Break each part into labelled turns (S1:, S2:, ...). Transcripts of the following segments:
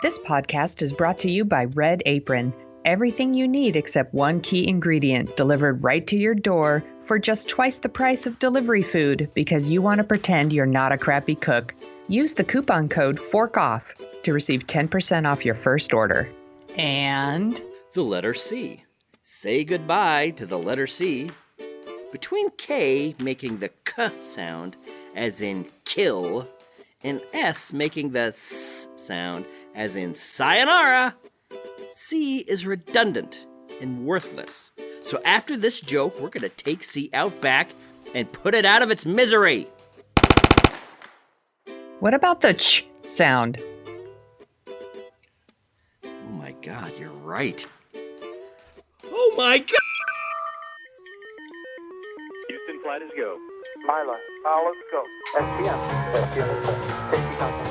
S1: This podcast is brought to you by Red Apron. Everything you need except one key ingredient delivered right to your door for just twice the price of delivery food because you want to pretend you're not a crappy cook. Use the coupon code FORKOFF to receive 10% off your first order. And
S2: the letter C. Say goodbye to the letter C. Between K making the K sound, as in kill, and S making the S sound, as in sayonara, C is redundant and worthless. So after this joke, we're going to take C out back and put it out of its misery.
S1: what about the ch sound?
S2: Oh my God, you're right. Oh my God!
S3: Houston, flight is go.
S4: Mila, let's go. SPM, safety console.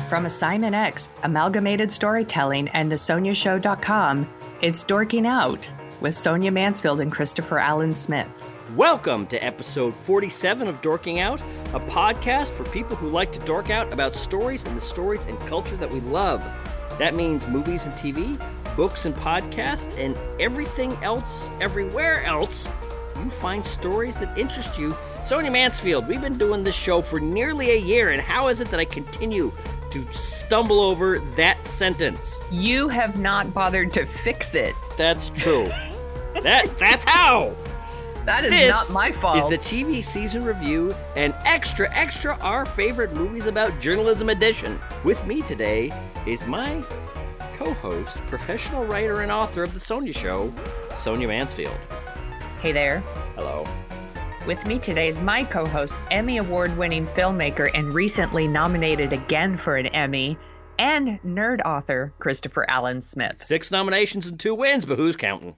S1: From Assignment X, Amalgamated Storytelling, and thesoniashow.com, it's Dorking Out with Sonia Mansfield and Christopher Allen Smith.
S2: Welcome to episode 47 of Dorking Out, a podcast for people who like to dork out about stories and the stories and culture that we love. That means movies and TV, books and podcasts, and everything else, everywhere else, you find stories that interest you. Sonia Mansfield, we've been doing this show for nearly a year, and how is it that I continue to stumble over that sentence?
S1: You have not bothered to fix it.
S2: That's true. That's how.
S1: That is
S2: This
S1: not my fault.
S2: is the TV season review and extra our favorite movies about journalism edition. With me today is my co-host, professional writer and author of The Sonia Show, Sonia Mansfield.
S1: Hey there.
S2: Hello.
S1: With me today is my co-host, Emmy Award-winning filmmaker and recently nominated again for an Emmy, and nerd author, Christopher Allen Smith.
S2: 6 nominations and 2 wins, but who's counting?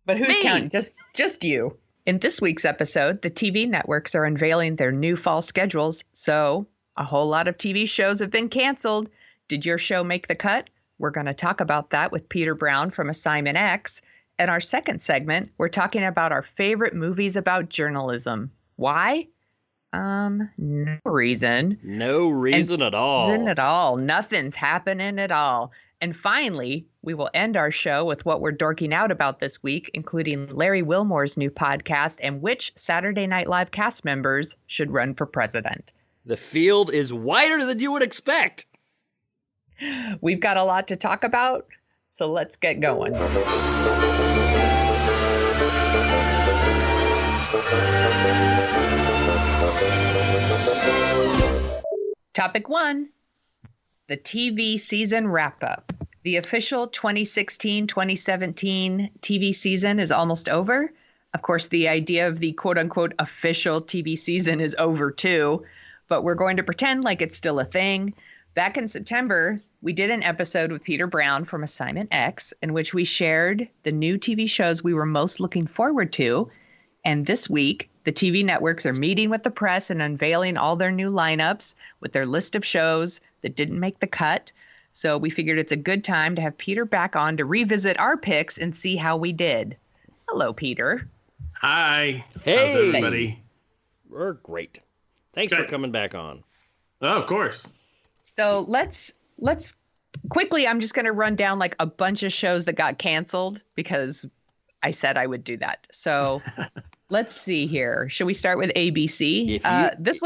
S1: But who's
S2: Me.
S1: counting? Just you. In this week's episode, the TV networks are unveiling their new fall schedules, so a whole lot of TV shows have been canceled. Did your show make the cut? We're going to talk about that with Peter Brown from Assignment X. In our second segment, we're talking about our favorite movies about journalism. Why? No reason.
S2: No reason at all.
S1: Reason at all. Nothing's happening at all. And finally, we will end our show with what we're dorking out about this week, including Larry Wilmore's new podcast and which Saturday Night Live cast members should run for president.
S2: The field is wider than you would expect.
S1: We've got a lot to talk about, so let's get going. Topic 1, the TV season wrap-up. The official 2016-2017 TV season is almost over. Of course, the idea of the quote-unquote official TV season is over too, but we're going to pretend like it's still a thing. Back in September, we did an episode with Peter Brown from Assignment X in which we shared the new TV shows we were most looking forward to. And this week, the TV networks are meeting with the press and unveiling all their new lineups with their list of shows that didn't make the cut. So we figured it's a good time to have Peter back on to revisit our picks and see how we did. Hello, Peter.
S3: Hi.
S2: Hey.
S3: How's everybody?
S2: We're great. Thanks for coming back on.
S3: Oh, of course.
S1: So let's quickly, I'm just going to run down like a bunch of shows that got canceled because I said I would do that. So let's see here. Should we start with ABC? This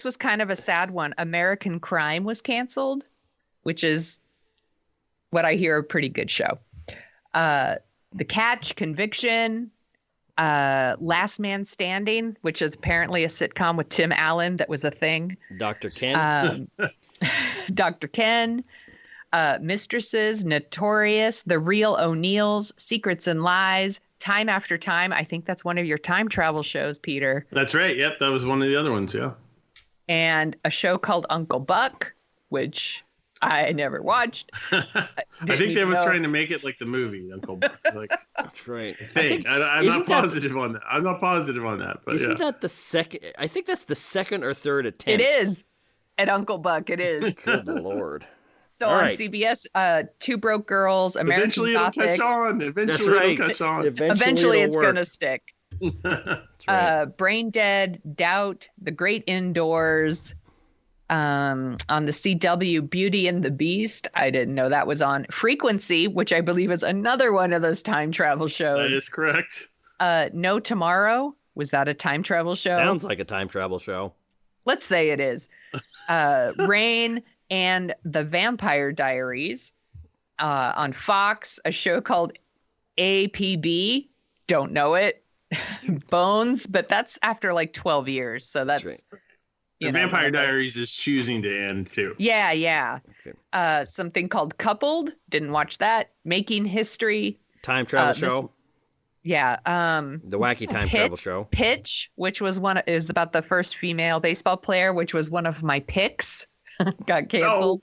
S1: was kind of a sad one. American Crime was canceled, which is what I hear a pretty good show. The Catch, Conviction, Last Man Standing, which is apparently a sitcom with Tim Allen that was a thing.
S2: Dr. Ken.
S1: Dr. Ken, Mistresses, Notorious, The Real O'Neills, Secrets and Lies, Time After Time. I think that's one of your time travel shows, Peter.
S3: That's right. Yep, that was one of the other ones, yeah.
S1: And a show called Uncle Buck, which I never watched.
S3: I think they was trying to make it like the movie Uncle Buck. Like,
S2: That's right.
S3: I'm not positive on that. I'm not positive on that. But
S2: isn't that the second? I think that's the second or third attempt.
S1: It is. At Uncle Buck, it is.
S2: Good Lord.
S1: So on CBS, Two Broke Girls, American
S3: Eventually
S1: Gothic.
S3: It'll catch on.
S2: Eventually
S3: it'll catch on.
S1: Eventually it's
S2: work.
S1: going to stick.
S2: That's right.
S1: Brain Dead, Doubt, The Great Indoors, On the CW, Beauty and the Beast. I didn't know that was on. Frequency, which I believe is another one of those time travel shows.
S3: That is correct.
S1: No Tomorrow. Was that a time travel show?
S2: Sounds like a time travel show.
S1: Let's say it is. Rain and the Vampire Diaries. On Fox, a show called APB. Don't know it. Bones, but that's after like 12 years. So that's
S2: right.
S3: The Vampire Diaries is choosing to end too.
S1: Yeah.
S2: Okay.
S1: Something called Coupled. Didn't watch that. Making History.
S2: Time travel show.
S1: Yeah.
S2: The wacky time travel show.
S1: Pitch, which was is about the first female baseball player, which was one of my picks. Got canceled.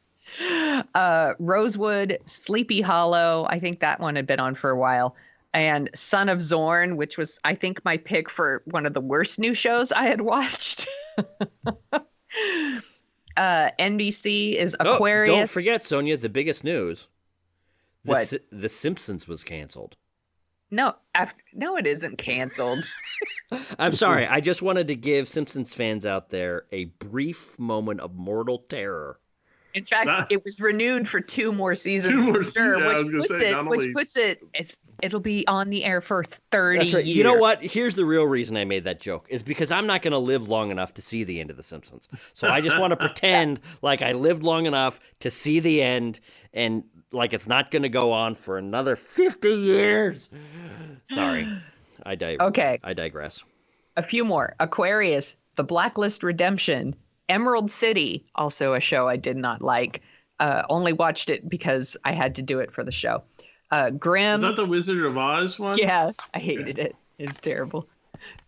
S1: Rosewood, Sleepy Hollow. I think that one had been on for a while. And Son of Zorn, which was, I think, my pick for one of the worst new shows I had watched. NBC is Aquarius.
S2: Don't forget, Sonia, the biggest news.
S1: What?
S2: The Simpsons was canceled.
S1: No, no, it isn't canceled.
S2: I'm sorry. I just wanted to give Simpsons fans out there a brief moment of mortal terror.
S1: In fact, it was renewed for 2 more seasons. Which puts it, it'll be on the air for 30
S2: That's right.
S1: years.
S2: You know what? Here's the real reason I made that joke is because I'm not going to live long enough to see the end of The Simpsons. So I just want to pretend like I lived long enough to see the end and like it's not going to go on for another 50 years. Sorry. I digress.
S1: A few more. Aquarius, The Blacklist Redemption, Emerald City, also a show I did not like. Only watched it because I had to do it for the show. Grimm.
S3: Is that the Wizard of Oz one?
S1: Yeah, I hated it. It's terrible.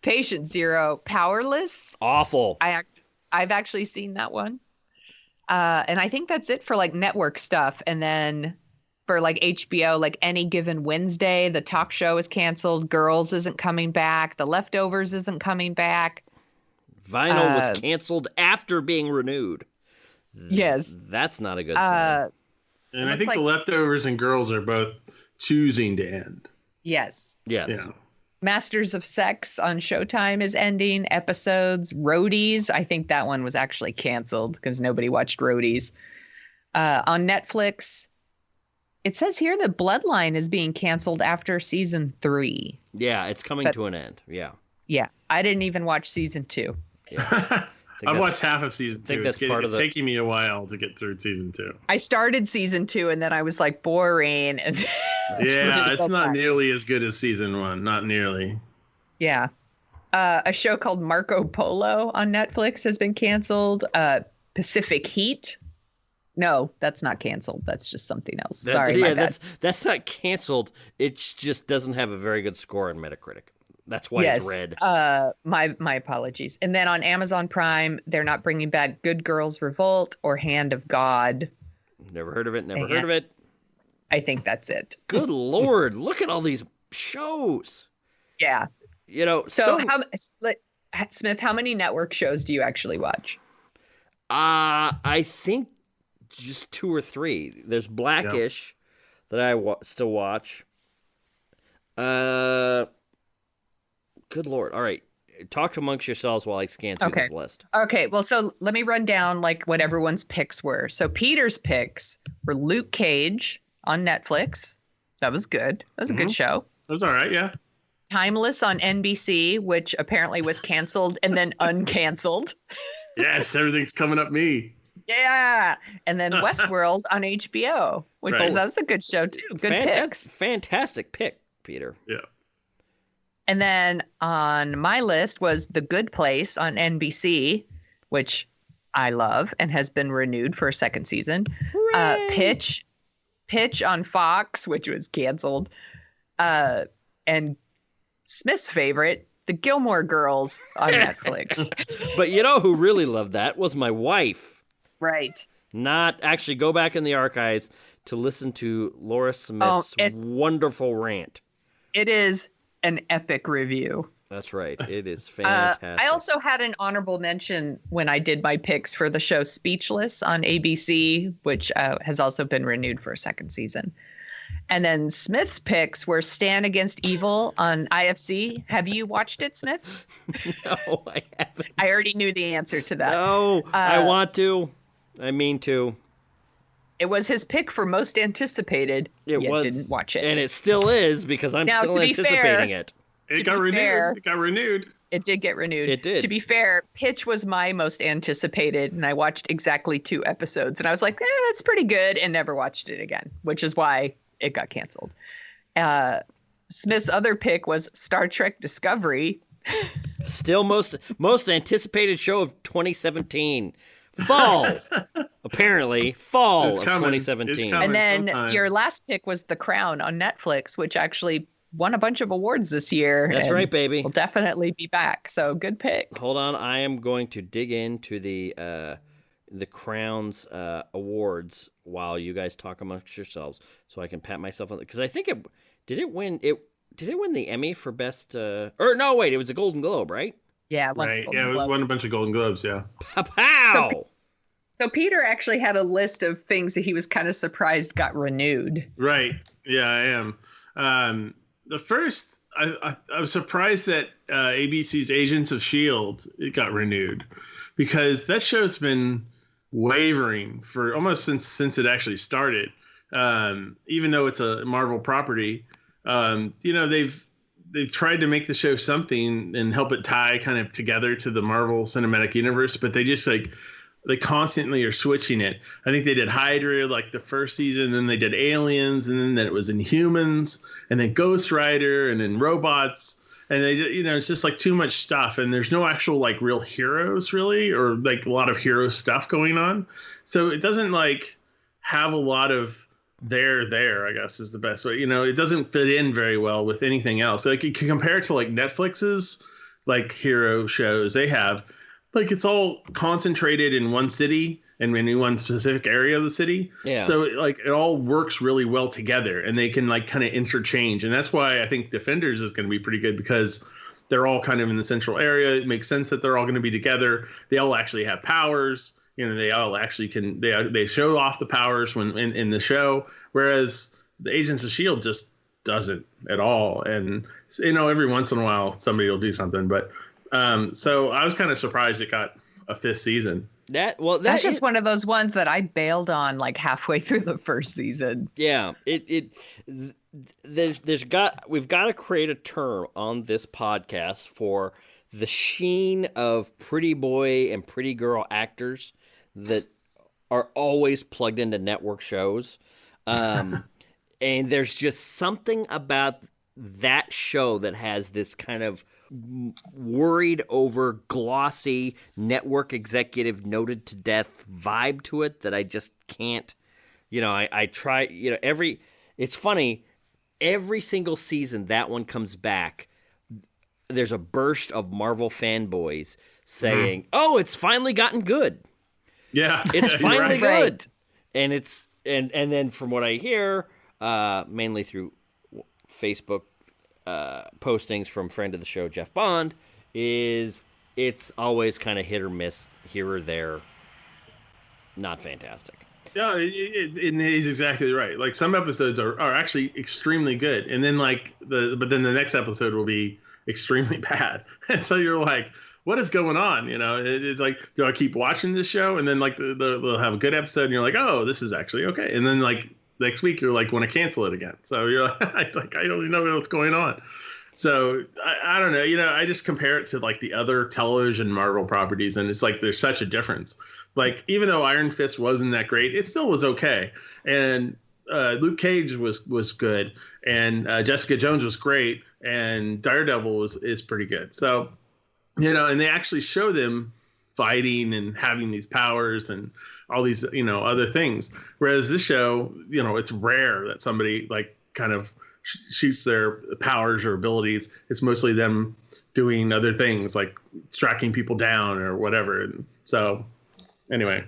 S1: Patient Zero, Powerless.
S2: Awful.
S1: I've actually seen that one. And I think that's it for like network stuff. And then for like HBO, like Any Given Wednesday, the talk show is canceled. Girls isn't coming back. The Leftovers isn't coming back.
S2: Vinyl was canceled after being renewed.
S1: Yes.
S2: That's not a good sign.
S3: And I think The Leftovers and Girls are both choosing to end.
S1: Yes.
S2: Yes.
S3: Yeah.
S1: Masters of Sex on Showtime is ending episodes. Roadies, I think that one was actually canceled because nobody watched Roadies. On Netflix, it says here that Bloodline is being canceled after season 3.
S2: Yeah, it's coming to an end. Yeah.
S1: Yeah. I didn't even watch season 2.
S2: Yeah.
S3: I've watched half of season 2.
S2: It's
S3: taking me a while to get through season 2.
S1: I started season 2 and then I was like boring. And
S3: yeah, it's not nearly as good as season 1. Not nearly.
S1: Yeah. A show called Marco Polo on Netflix has been canceled. Pacific Heat. No, that's not canceled. That's just something else. Sorry, my bad.
S2: That's not canceled. It just doesn't have a very good score on Metacritic. That's why it's red.
S1: My apologies. And then on Amazon Prime, they're not bringing back Good Girls Revolt or Hand of God.
S2: Never heard of it. Heard of it.
S1: I think that's it.
S2: Good Lord. Look at all these shows.
S1: Yeah.
S2: You know,
S1: Smith, how many network shows do you actually watch?
S2: I think just 2 or 3. There's Blackish that I still watch. Good Lord. All right. Talk amongst yourselves while I scan through this list.
S1: Okay. Well, so let me run down like what everyone's picks were. So Peter's picks were Luke Cage on Netflix. That was good. That was a good show.
S3: That was all right. Yeah.
S1: Timeless on NBC, which apparently was canceled and then uncanceled.
S3: Yes. Everything's coming up me.
S1: Yeah. And then Westworld on HBO, which that was a good show too. Good picks.
S2: Fantastic pick, Peter.
S3: Yeah.
S1: And then on my list was The Good Place on NBC, which I love and has been renewed for a 2nd season. Pitch on Fox, which was canceled. And Smith's favorite, The Gilmore Girls on Netflix.
S2: But you know who really loved that was my wife.
S1: Right.
S2: Not actually go back in the archives to listen to Laura Smith's wonderful rant.
S1: It is an epic review.
S2: That's right. It is fantastic.
S1: I also had an honorable mention when I did my picks for the show Speechless on ABC, which has also been renewed for a 2nd season. And then Smith's picks were Stand Against Evil on IFC. Have you watched it, Smith?
S2: No, I haven't.
S1: I already knew the answer to that.
S2: No, I want to. I mean to.
S1: It was his pick for most anticipated.
S2: It was.
S1: Didn't watch it.
S2: And it still is because I'm
S1: Now,
S2: still
S1: to be
S2: anticipating
S1: fair,
S2: it.
S3: It got renewed. It got renewed.
S1: It did get renewed.
S2: It did.
S1: To be fair, Pitch was my most anticipated, and I watched exactly 2 episodes, and I was like, that's pretty good, and never watched it again, which is why it got canceled. Smith's other pick was Star Trek Discovery.
S2: Still most anticipated show of 2017. Fall. Apparently, fall of 2017.
S1: And then your last pick was The Crown on Netflix, which actually won a bunch of awards this year.
S2: That's right, baby.
S1: Will definitely be back. So good pick.
S2: Hold on, I am going to dig into the Crown's awards while you guys talk amongst yourselves, so I can pat myself on. Because I think did it win the Emmy for best? Or no, wait, it was a Golden Globe, right?
S1: Yeah,
S3: right. Yeah, it won a bunch of Golden Globes. Yeah.
S2: Pow!
S1: So Peter actually had a list of things that he was kind of surprised got renewed.
S3: Right. Yeah, I am. The first, I was surprised that ABC's Agents of S.H.I.E.L.D. it got renewed, because that show's been wavering for almost since it actually started. Even though it's a Marvel property, they've tried to make the show something and help it tie kind of together to the Marvel Cinematic Universe, but they just they constantly are switching it. I think they did Hydra like the first season, then they did Aliens, and then it was Inhumans, and then Ghost Rider, and then Robots, and they, it's just like too much stuff, and there's no actual like real heroes really, or like a lot of hero stuff going on, so it doesn't like have a lot of there, I guess is the best way. It doesn't fit in very well with anything else. Like you can compare it to like Netflix's like hero shows they have. Like it's all concentrated in one city and in one specific area of the city. Yeah. So like it all works really well together, and they can like kind of interchange. And that's why I think Defenders is going to be pretty good, because they're all kind of in the central area. It makes sense that they're all going to be together. They all actually have powers. They all actually can. They show off the powers when in the show, whereas the Agents of S.H.I.E.L.D. just doesn't at all. And every once in a while somebody will do something, but. So I was kind of surprised it got a 5th season.
S1: That's just one of those ones that I bailed on like halfway through the first season.
S2: Yeah, we've got to create a term on this podcast for the sheen of pretty boy and pretty girl actors that are always plugged into network shows. And there's just something about that show that has this kind of worried over glossy network executive noted to death vibe to it that I just can't, I try, it's funny, every single season that one comes back, there's a burst of Marvel fanboys saying, oh, it's finally gotten good.
S3: Yeah.
S2: It's finally good. And and then from what I hear, mainly through Facebook postings from friend of the show Jeff Bond, it's always kind of hit or miss, here or there, not fantastic.
S3: Yeah, he's exactly right. Like some episodes are actually extremely good, and then but then the next episode will be extremely bad, and so you're like, what is going on? It's like, do I keep watching this show? And then like they'll have a good episode, and you're like, oh, this is actually okay, and then like next week you're like, want to cancel it again. So you're like, I don't even know what's going on. So I don't know. I just compare it to like the other television Marvel properties, and it's like there's such a difference. Like even though Iron Fist wasn't that great, it still was okay. And Luke Cage was good, and Jessica Jones was great, and Daredevil is pretty good. So and they actually show them fighting and having these powers and all these, other things. Whereas this show, it's rare that somebody like kind of shoots their powers or abilities. It's mostly them doing other things like tracking people down or whatever. And so anyway.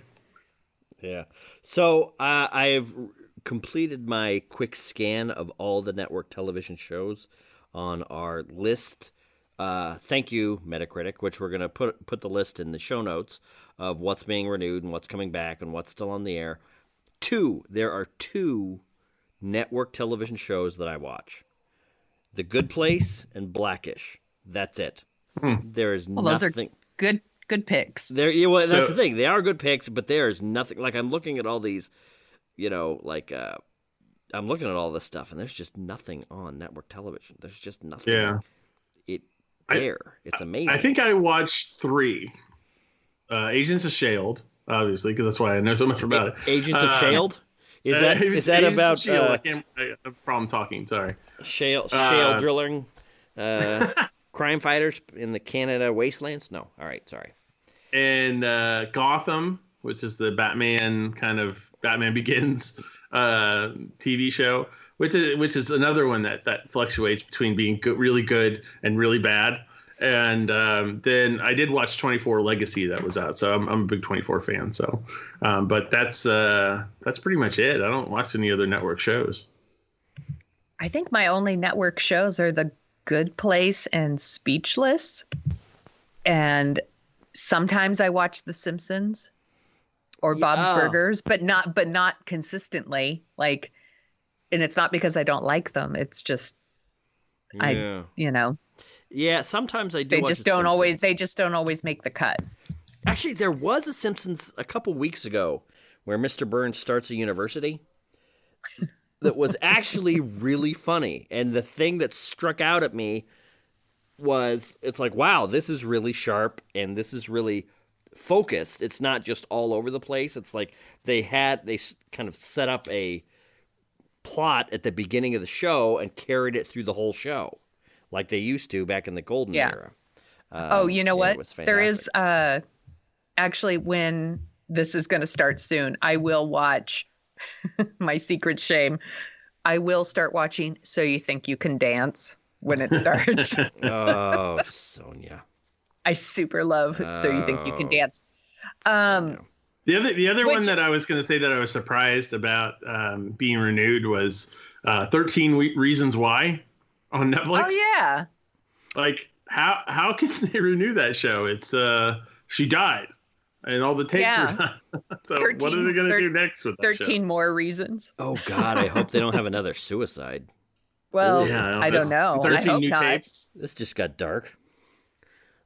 S2: Yeah. So I've completed my quick scan of all the network television shows on our list. Thank you, Metacritic, which we're going to put the list in the show notes of what's being renewed and what's coming back and what's still on the air. There are 2 network television shows that I watch. The Good Place and Blackish. That's it. There is
S1: Well,
S2: nothing.
S1: those are good picks.
S2: That's the thing. They are good picks, but there is nothing. Like, I'm looking at all these, I'm looking at all this stuff, and there's just nothing on network television. There's just nothing.
S3: Yeah.
S2: It's amazing.
S3: I think I watched 3. Agents of S.H.I.E.L.D., obviously, because that's why I know so much about it.
S2: Agents of S.H.I.E.L.D.? Is that
S3: Agents
S2: about
S3: of S.H.I.E.L.D. I have a problem talking. Sorry.
S2: shale drilling, crime fighters in the Canada wastelands? No. All right. Sorry.
S3: And Gotham, which is the Batman Begins TV show, which is another one that fluctuates between being really good and really bad. And then I did watch 24 Legacy that was out, so I'm a big 24 fan. So, but that's pretty much it. I don't watch any other network shows.
S1: I think my only network shows are The Good Place and Speechless, and sometimes I watch The Simpsons or Bob's Burgers, but not consistently. Like, and it's not because I don't like them. It's just
S2: Yeah, sometimes I do.
S1: They just don't always. They just don't always make the cut.
S2: Actually, there was a Simpsons a couple weeks ago where Mr. Burns starts a university that was actually really funny. And the thing that struck out at me was, it's like, wow, this is really sharp and this is really focused. It's not just all over the place. It's like they kind of set up a plot at the beginning of the show and carried it through the whole show, like they used to back in the golden era.
S1: You know what? There is actually, when this is going to start soon, I will watch my secret shame. I will start watching So You Think You Can Dance when it starts.
S2: Oh, Sonia.
S1: I super love So You Think You Can Dance.
S3: The other one that I was going to say that I was surprised about being renewed was 13 Reasons Why on Netflix.
S1: Oh yeah.
S3: Like how can they renew that show? It's she died and all the tapes were done. So 13, what are they going to do next with that
S1: 13
S3: show?
S1: more reasons.
S2: Oh God, I hope they don't have another suicide.
S1: Well, I don't know.
S3: 13
S1: I hope
S3: new
S1: not.
S3: tapes.
S2: This just got dark.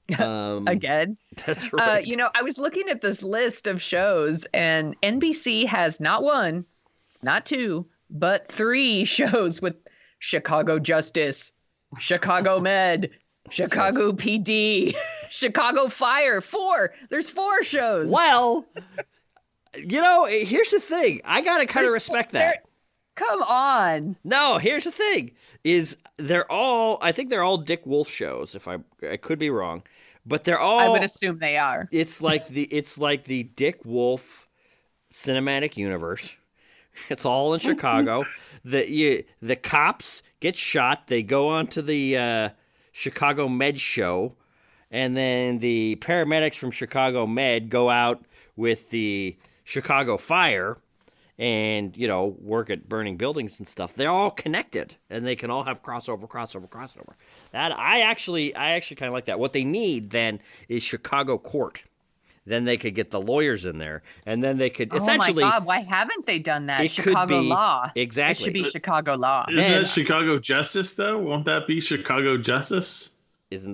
S1: Again.
S2: That's right.
S1: I was looking at this list of shows, and NBC has not 1, not 2, but 3 shows with Chicago Justice, Chicago Med, Chicago PD, Chicago Fire. 4. There's 4 shows.
S2: Well, here's the thing. I gotta kind of respect that.
S1: Come on.
S2: No, here's the thing: is I think they're all Dick Wolf shows. If I could be wrong, but they're all.
S1: I would assume they are.
S2: It's like the Dick Wolf cinematic universe. It's all in Chicago. The cops get shot. They go on to the Chicago Med show, and then the paramedics from Chicago Med go out with the Chicago Fire and, work at burning buildings and stuff. They're all connected, and they can all have crossover. That I actually kind of like that. What they need then is Chicago Court. Then they could get the lawyers in there, and then they could essentially.
S1: Oh my God! Why haven't they done that?
S2: It
S1: Chicago
S2: could be,
S1: law.
S2: Exactly.
S1: It should be Chicago law.
S3: Isn't that Chicago Justice though? Won't that be Chicago Justice?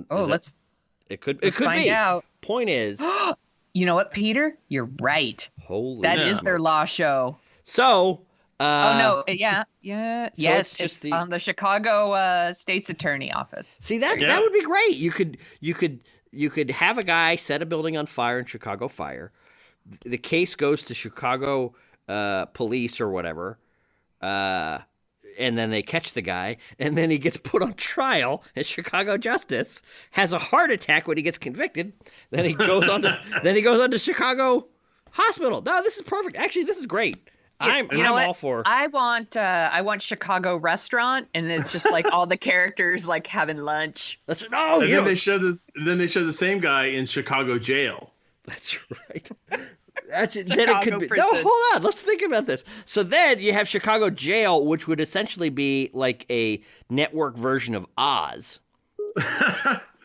S1: Let's.
S2: It could
S1: find
S2: be.
S1: out.
S2: Point is.
S1: You know what, Peter? You're right.
S2: That
S1: is their law show.
S2: So.
S1: Oh no! Yeah.
S2: So
S1: yes, it's on the Chicago State's Attorney Office.
S2: See that would be great. You could have a guy set a building on fire in Chicago Fire. The case goes to Chicago police or whatever, and then they catch the guy, and then he gets put on trial. And Chicago Justice has a heart attack when he gets convicted. Then he goes on to Chicago Hospital. No, this is perfect. Actually, this is great. I'm all for.
S1: I want Chicago Restaurant, and it's just like all the characters like having lunch.
S3: Then they show the same guy in Chicago Jail.
S2: That's right. Actually, then it could be. No, hold on. Let's think about this. So then you have Chicago Jail, which would essentially be like a network version of Oz.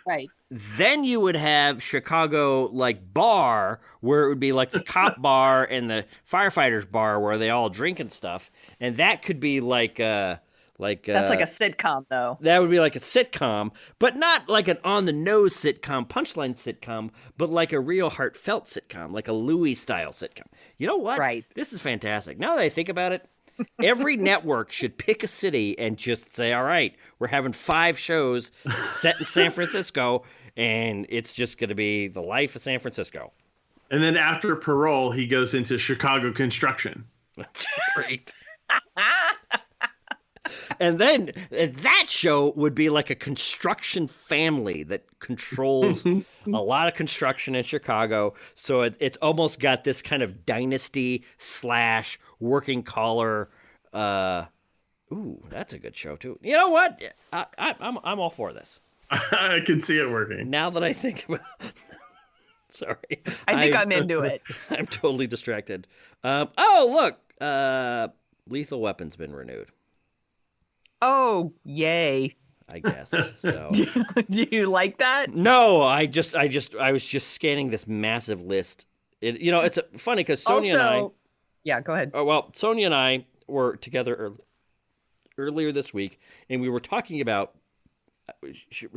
S1: Right.
S2: Then you would have Chicago like bar, where it would be like the cop bar and the firefighters bar where they all drink and stuff, and that could be like
S1: That's like a sitcom, though.
S2: that would be like a sitcom, but not like an on the nose sitcom, punchline sitcom, but like a real heartfelt sitcom, like a Louis style sitcom. You know what?
S1: Right.
S2: This is fantastic. Now that I think about it, every network should pick a city and just say, all right, we're having 5 shows set in San Francisco, and it's just going to be the life of San Francisco.
S3: And then after parole, he goes into Chicago construction.
S2: That's great. And then that show would be like a construction family that controls a lot of construction in Chicago. So it's almost got this kind of dynasty / working collar. Ooh, that's a good show too. You know what? I'm all for this.
S3: I can see it working.
S2: Now that I think about sorry.
S1: I think I'm into it.
S2: I'm totally distracted. Oh, look. Lethal Weapon's been renewed.
S1: Oh, yay.
S2: I guess. So
S1: Do you like that?
S2: no, I was just scanning this massive list. It's funny because Sonia and I.
S1: Yeah, go ahead.
S2: Oh, well, Sonia and I were together earlier this week, and we were talking about.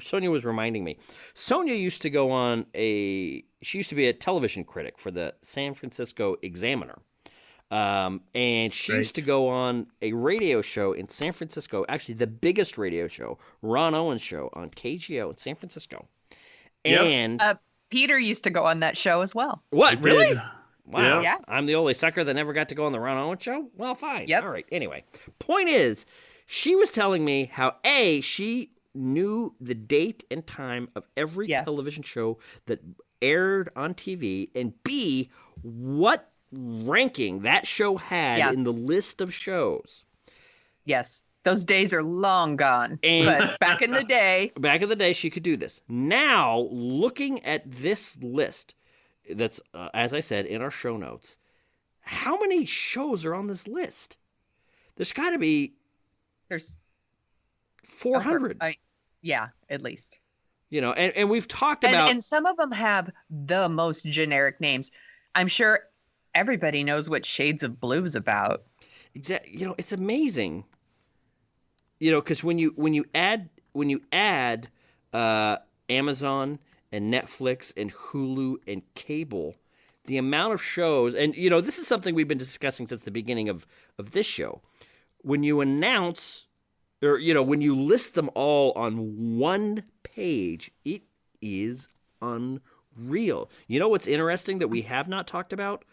S2: Sonia was reminding me. Sonia used to go on she used to be a television critic for the San Francisco Examiner. And she used to go on a radio show in San Francisco, actually the biggest radio show, Ron Owens show on KGO in San Francisco.
S3: Yep.
S2: And
S1: Peter used to go on that show as well.
S2: what? Really?
S3: Did.
S2: Wow.
S1: Yeah.
S2: I'm the only sucker that never got to go on the Ron Owens show? Well, fine.
S1: Yep.
S2: All right. Anyway, point is, she was telling me how she knew the date and time of every television show that aired on TV, and B, what ranking that show had in the list of shows.
S1: Yes. Those days are long gone. But back in the day,
S2: she could do this. Now, looking at this list that's, as I said, in our show notes, how many shows are on this list? There's got to be...
S1: There's
S2: 400.
S1: Yeah, at least.
S2: And we've talked about...
S1: And some of them have the most generic names. I'm sure everybody knows what Shades of Blue is about.
S2: Exactly. It's amazing. Because when you add Amazon and Netflix and Hulu and cable, the amount of shows, and this is something we've been discussing since the beginning of this show. When you announce, or when you list them all on one page, it is unreal. You know what's interesting that we have not talked about?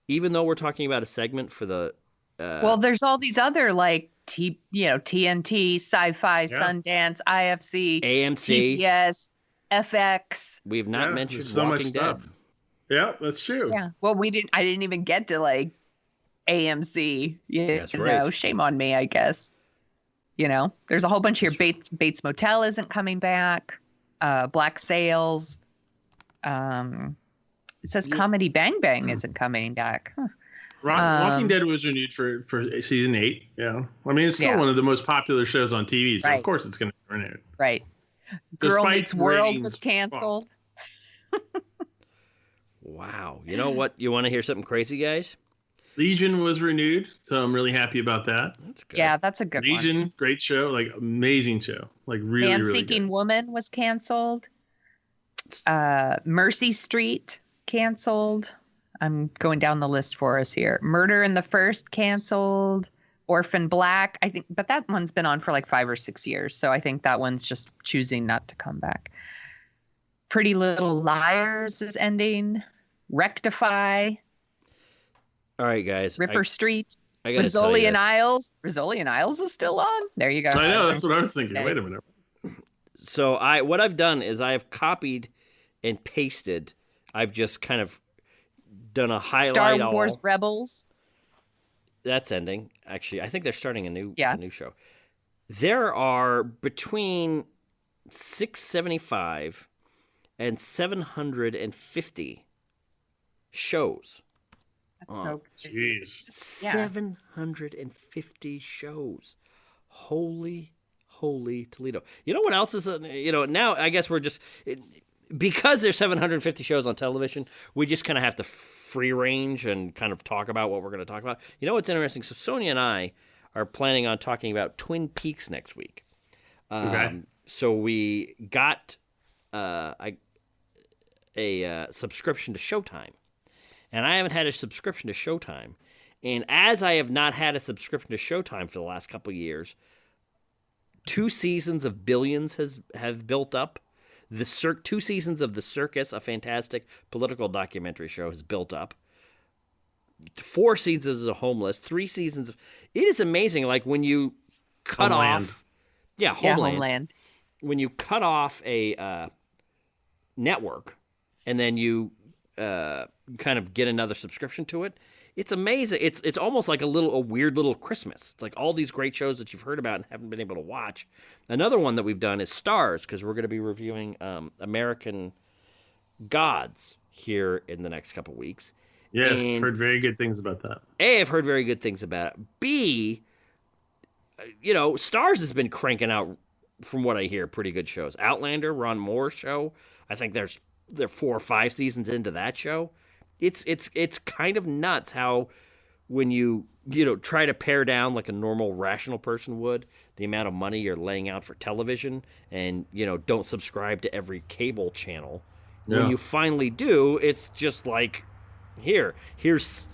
S2: Even though we're talking about a segment for the...
S1: well, there's all these other like TNT, Sci-Fi, Sundance, IFC,
S2: AMC,
S1: TBS, FX.
S2: We've not mentioned
S3: so
S2: Walking
S3: much
S2: Dead.
S3: stuff. Yeah, that's true.
S1: Yeah. Well, I didn't even get to like AMC.
S2: That's right.
S1: Shame on me, I guess. There's a whole bunch here. Bates Motel isn't coming back. Black Sails. It says Comedy Bang Bang isn't coming back. Huh.
S3: Walking Dead was renewed for season 8. Yeah. I mean, it's still one of the most popular shows on TV, so of course it's going to be renewed.
S1: Right. Girl
S3: Despite
S1: Meets World
S3: ratings,
S1: was canceled.
S2: Wow. You know what? You want to hear something crazy, guys?
S3: Legion was renewed, so I'm really happy about that.
S2: That's good.
S1: Yeah, that's a good one.
S3: Legion, great show, like amazing show, like really, really
S1: Man-Seeking
S3: good.
S1: Woman was canceled. Mercy Street canceled. I'm going down the list for us here. Murder in the First canceled. Orphan Black, I think, but that one's been on for like 5 or 6 years, so I think that one's just choosing not to come back. Pretty Little Liars is ending. Rectify.
S2: All right, guys.
S1: Ripper Street.
S2: I gotta tell
S1: Rizzoli
S2: you
S1: and
S2: this.
S1: Isles. Rizzoli and Isles is still on. There you go.
S3: I know, that's what I was thinking.
S1: Okay.
S3: Wait a minute.
S2: So what I've done is I've copied and pasted. I've just kind of done a highlight.
S1: Star Wars Rebels.
S2: That's ending. Actually, I think they're starting a new show. There are between 675 and 750 shows.
S1: That's so
S3: Jeez.
S2: 750 shows. Holy Holy Toledo. You know what else is, now I guess we're just, because there's 750 shows on television, we just kind of have to free range and kind of talk about what we're going to talk about. You know what's interesting? So Sonia and I are planning on talking about Twin Peaks next week.
S3: Okay.
S2: So we got a subscription to Showtime. And I haven't had a subscription to Showtime. And as I have not had a subscription to Showtime for the last couple of years, 2 seasons of Billions have built up. 2 seasons of The Circus, a fantastic political documentary show, has built up. 4 seasons of Homeless, 3 seasons of... It is amazing, like when you cut
S3: Homeland.
S2: off... Yeah, Homeland.
S1: Homeland.
S2: When you cut off a network and then you kind of get another subscription to it, it's amazing. It's almost like a weird little Christmas. It's like all these great shows that you've heard about and haven't been able to watch. Another one that we've done is Stars, because we're going to be reviewing American Gods here in the next couple weeks.
S3: Yes,
S2: And
S3: heard very good things about that.
S2: A, I've heard very good things about it. B, Stars has been cranking out, from what I hear, pretty good shows. Outlander, Ron Moore's show. I think they're 4 or 5 seasons into that show. It's kind of nuts how when you try to pare down like a normal rational person would the amount of money you're laying out for television and don't subscribe to every cable channel.
S3: Yeah.
S2: When you finally do, it's just like here's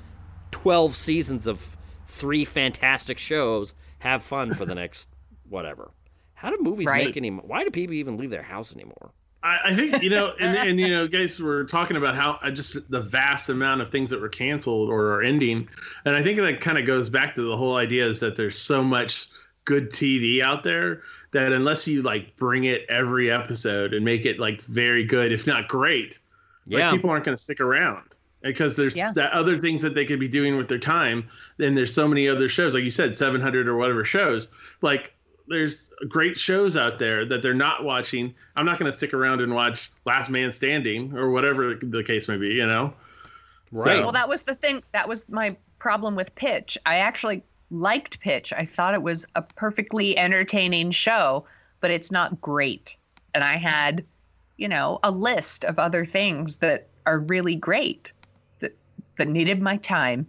S2: 12 seasons of 3 fantastic shows. Have fun for the next whatever. How do movies make any? Why do people even leave their house anymore?
S3: I think, and guys were talking about how just the vast amount of things that were canceled or are ending. And I think that kind of goes back to the whole idea is that there's so much good TV out there that unless you like bring it every episode and make it like very good, if not great, like, people aren't going to stick around because there's that other things that they could be doing with their time. And there's so many other shows, like you said, 700 or whatever shows, like, there's great shows out there that they're not watching. I'm not going to stick around and watch Last Man Standing or whatever the case may be, Right.
S1: So, well, that was the thing. That was my problem with Pitch. I actually liked Pitch. I thought it was a perfectly entertaining show, but it's not great. And I had, a list of other things that are really great that needed my time.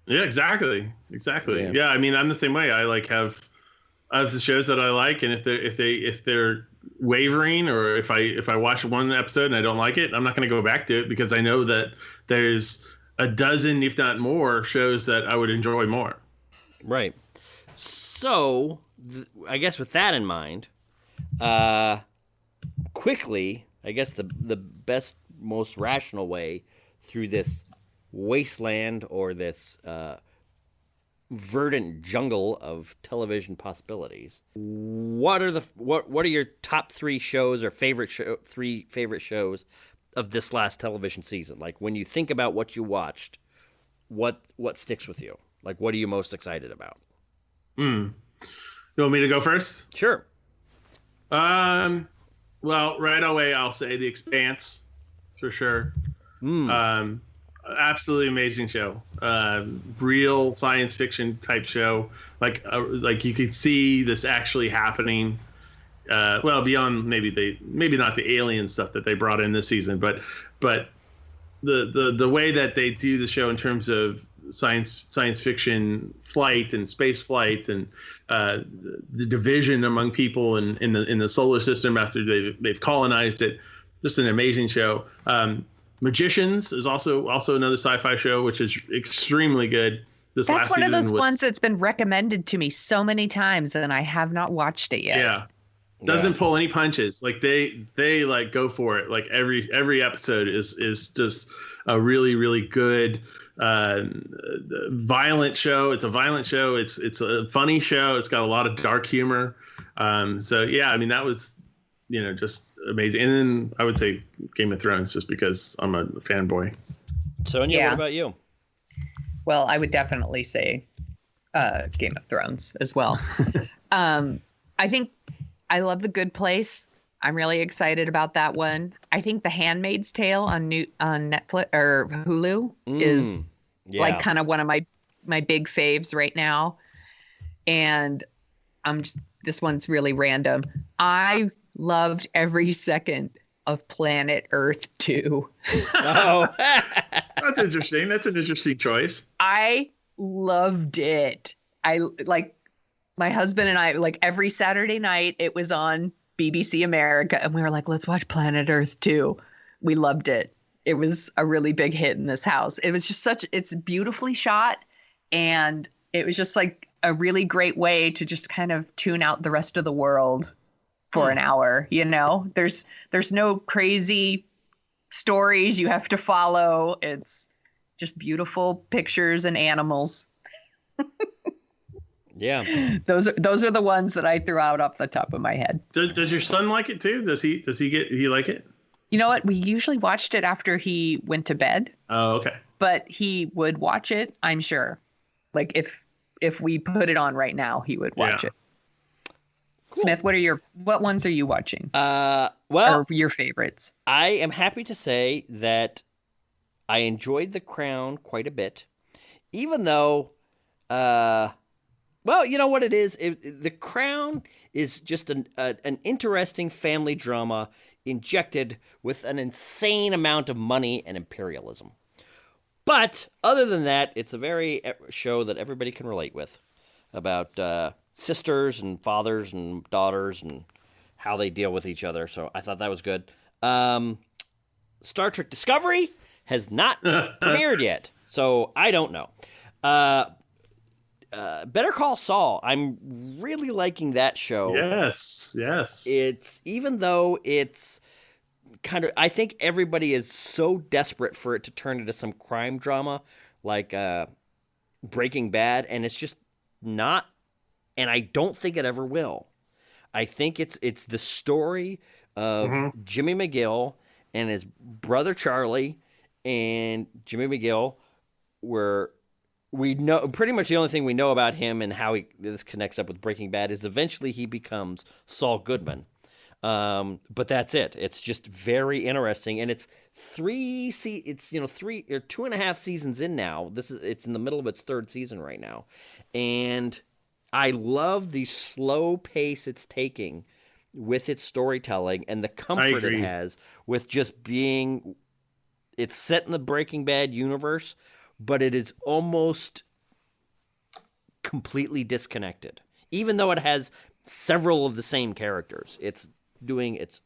S3: Yeah, exactly. Yeah. I mean, I'm the same way. I have the shows that I like, and if they're wavering, or if I watch one episode and I don't like it, I'm not going to go back to it because I know that there's a dozen, if not more, shows that I would enjoy more.
S2: Right. So, I guess with that in mind, quickly, I guess the best, most rational way through this wasteland or this verdant jungle of television possibilities. What are your top 3 shows or three favorite shows of this last television season? Like when you think about what you watched, what sticks with you? Like what are you most excited about?
S3: You want me to go first?
S2: Sure.
S3: Well, right away I'll say The Expanse for sure. Absolutely amazing show. Real science fiction type show. Like you could see this actually happening. Well, beyond maybe not the alien stuff that they brought in this season, but the way that they do the show in terms of science fiction flight and space flight and the division among people in the solar system after they've colonized it. Just an amazing show. Magicians is also another sci-fi show, which is extremely good.
S1: That's last one of those ones that's been recommended to me so many times, and I have not watched it yet.
S3: Yeah, doesn't pull any punches. Like they like go for it. Like every episode is just a really, really good violent show. It's a violent show. It's a funny show. It's got a lot of dark humor. So yeah, I mean that was just amazing. And then I would say Game of Thrones, just because I'm a fanboy.
S2: Sonia, what about you?
S1: Well, I would definitely say Game of Thrones as well. I think I love The Good Place. I'm really excited about that one. I think The Handmaid's Tale on Netflix or Hulu is like kind of one of my big faves right now. And this one's really random. I loved every second of Planet Earth 2.
S2: Oh,
S3: That's interesting. That's an interesting choice.
S1: I loved it. I like my husband and I, like every Saturday night, it was on BBC America, and we were like, let's watch Planet Earth 2. We loved it. It was a really big hit in this house. It was just it's beautifully shot, and it was just like a really great way to just kind of tune out the rest of the world for an hour. You know, there's no crazy stories you have to follow. It's just beautiful pictures and animals.
S2: yeah.
S1: Those are the ones that I threw out off the top of my head.
S3: Does your son like it too? Does he like it?
S1: You know what? We usually watched it after he went to bed,
S3: Oh, okay.
S1: but he would watch it, I'm sure. Like if we put it on right now, he would watch
S3: Yeah.
S1: it. Cool. Smith, what ones are you watching?
S2: Well,
S1: or your favorites?
S2: I am happy to say that I enjoyed The Crown quite a bit, even though, well, you know what it is? The Crown is just an interesting family drama injected with an insane amount of money and imperialism. But other than that, it's a very show that everybody can relate with about sisters and fathers and daughters and how they deal with each other. So I thought that was good. Star Trek Discovery has not premiered yet, so I don't know. Better Call Saul. I'm really liking that show.
S3: Yes.
S2: It's even though it's kind of, I think everybody is so desperate for it to turn into some crime drama like Breaking Bad, and it's just not. And I don't think it ever will. I think it's the story of Jimmy McGill and his brother Charlie and Jimmy McGill, where we know pretty much the only thing we know about him and how this connects up with Breaking Bad is eventually he becomes Saul Goodman. But that's it. It's just very interesting, and it's 3 or 2.5 seasons in now. It's in the middle of its 3rd season right now, and I love the slow pace it's taking with its storytelling and the comfort it has with just being. It's set in the Breaking Bad universe, but it is almost completely disconnected, even though it has several of the same characters. It's doing its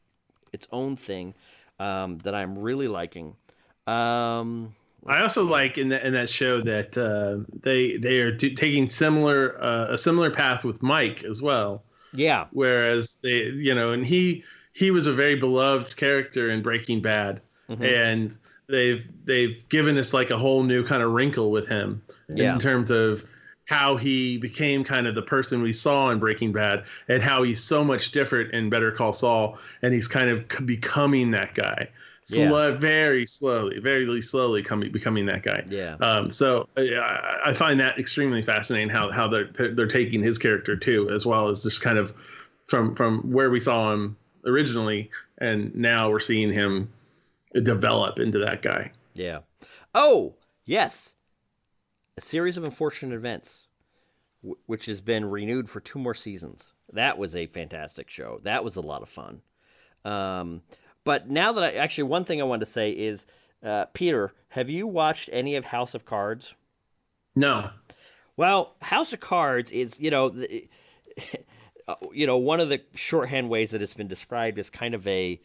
S2: own thing that I'm really liking.
S3: I also like in that show that they are taking a similar path with Mike as well.
S2: Yeah.
S3: Whereas and he was a very beloved character in Breaking Bad, and they've given us like a whole new kind of wrinkle with him in terms of how he became kind of the person we saw in Breaking Bad and how he's so much different in Better Call Saul, and he's kind of becoming that guy. Very slowly becoming that guy.
S2: Yeah.
S3: So I find that extremely fascinating how they're taking his character too, as well as just kind of from where we saw him originally, and now we're seeing him develop into that guy.
S2: Yeah. Oh, yes. A Series of Unfortunate Events, which has been renewed for 2 more seasons. That was a fantastic show. That was a lot of fun. But now that one thing I wanted to say is, Peter, have you watched any of House of Cards?
S3: No.
S2: Well, House of Cards is, one of the shorthand ways that it's been described as kind of a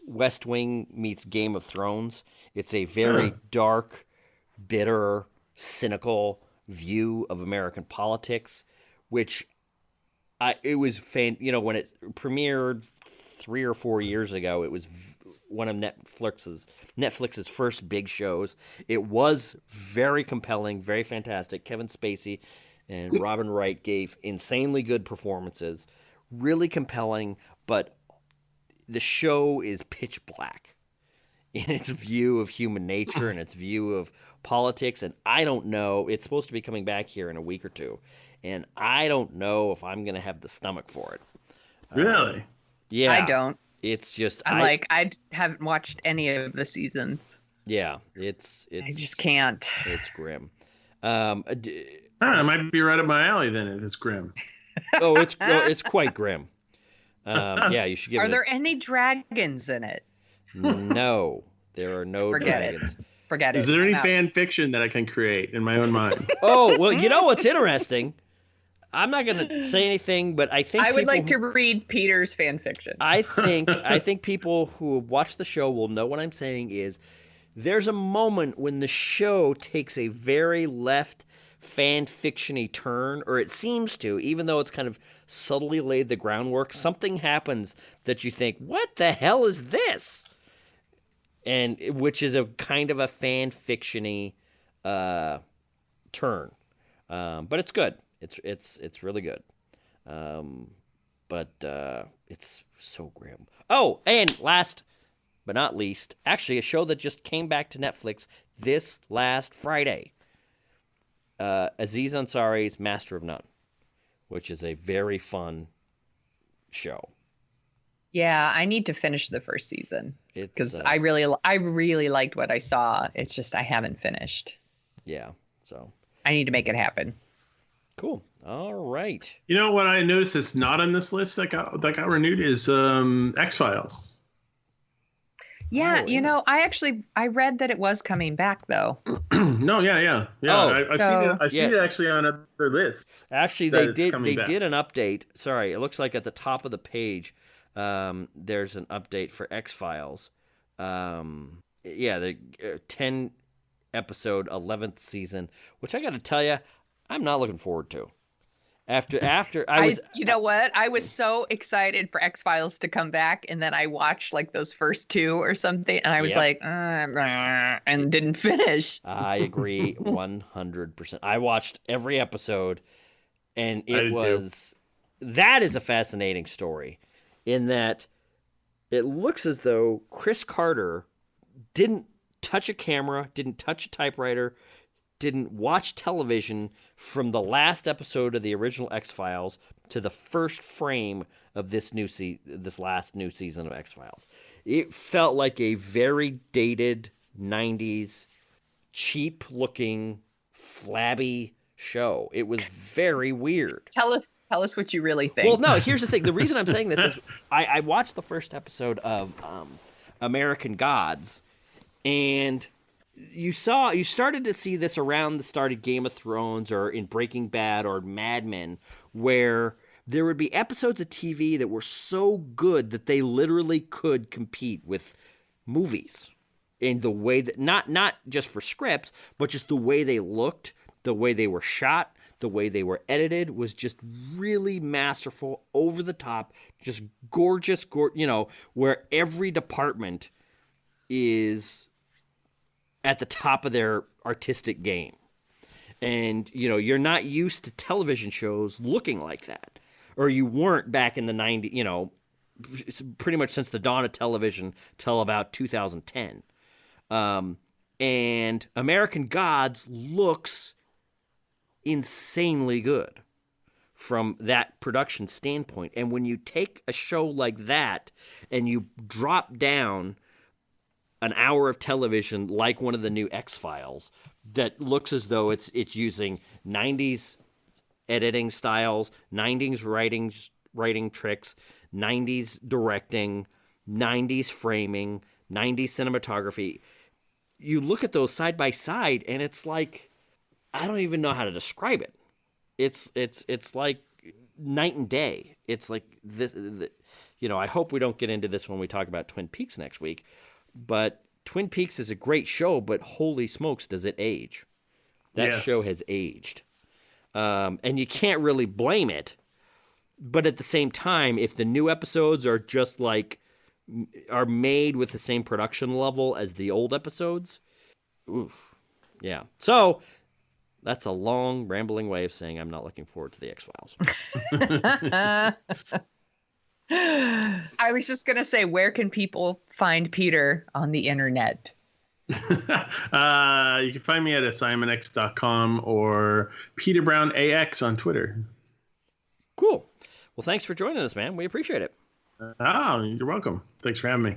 S2: West Wing meets Game of Thrones. It's a very dark, bitter, cynical view of American politics, which it was when it premiered 3 or 4 years ago, it was one of Netflix's first big shows. It was very compelling, very fantastic. Kevin Spacey and Robin Wright gave insanely good performances, really compelling, but the show is pitch black in its view of human nature and its view of politics, and I don't know. It's supposed to be coming back here in a week or 2, and I don't know if I'm going to have the stomach for it.
S3: Really?
S2: Yeah.
S1: I don't.
S2: It's just
S1: I haven't watched any of the seasons.
S2: Yeah, it's
S1: I just can't.
S2: It's grim.
S3: It might be right up my alley then if it's grim.
S2: It's quite grim. Yeah, you should give it.
S1: Are there any dragons in it?
S2: No, there are no dragons.
S1: Forget it.
S3: Is there any fan fiction that I can create in my own mind?
S2: Oh, well, you know what's interesting? I'm not going to say anything, but I think
S1: I would like to read Peter's fan fiction.
S2: I think people who have watched the show will know what I'm saying is there's a moment when the show takes a very left fan fiction-y turn, or it seems to, even though it's kind of subtly laid the groundwork. Something happens that you think, what the hell is this? And which is a kind of a fan fiction-y turn. But it's good. It's really good. But it's so grim. Oh, and last but not least, actually a show that just came back to Netflix this last Friday. Aziz Ansari's Master of None, which is a very fun show.
S1: Yeah, I need to finish the first season because I really liked what I saw. It's just I haven't finished.
S2: Yeah, so
S1: I need to make it happen.
S2: Cool. All right.
S3: You know what I noticed is not on this list that got renewed is X-Files.
S1: Yeah, I read that it was coming back though.
S3: No, yeah. I've seen it actually on other lists.
S2: Actually, they did an update. Sorry, it looks like at the top of the page, there's an update for X-Files. The 10 episode 11th season, which I got to tell you, I'm not looking forward to. After I was,
S1: you know what? I was so excited for X-Files to come back, and then I watched like those first two or something, and I was like, and didn't finish.
S2: I agree 100%. I watched every episode, and that is a fascinating story, in that it looks as though Chris Carter didn't touch a camera, didn't touch a typewriter, didn't watch television from the last episode of the original X-Files to the first frame of this last new season of X-Files. It felt like a very dated 90s, cheap-looking, flabby show. It was very weird.
S1: Tell us what you really think.
S2: Well, no, here's the thing. The reason I'm saying this is I watched the first episode of American Gods, and you started to see this around the start of Game of Thrones or in Breaking Bad or Mad Men, where there would be episodes of TV that were so good that they literally could compete with movies in the way that not just for scripts, but just the way they looked, the way they were shot, the way they were edited was just really masterful, over the top, just gorgeous, where every department is at the top of their artistic game. And, you're not used to television shows looking like that. Or you weren't back in the 90s, pretty much since the dawn of television till about 2010. And American Gods looks insanely good from that production standpoint. And when you take a show like that and you drop down an hour of television like one of the new X-Files that looks as though it's using 90s editing styles, 90s writing tricks, 90s directing, 90s framing, 90s cinematography. You look at those side by side and it's like, I don't even know how to describe it. It's like night and day. It's like this, I hope we don't get into this when we talk about Twin Peaks next week. But Twin Peaks is a great show, but holy smokes, does it age? That show has aged. And you can't really blame it. But at the same time, if the new episodes are just are made with the same production level as the old episodes, oof. Yeah. So that's a long, rambling way of saying I'm not looking forward to the X-Files.
S1: I was just going to say, where can people find Peter on the internet?
S3: You can find me at assignmentx.com or Peter Brown AX on Twitter.
S2: Cool. Well, thanks for joining us, man. We appreciate it.
S3: You're welcome. Thanks for having me.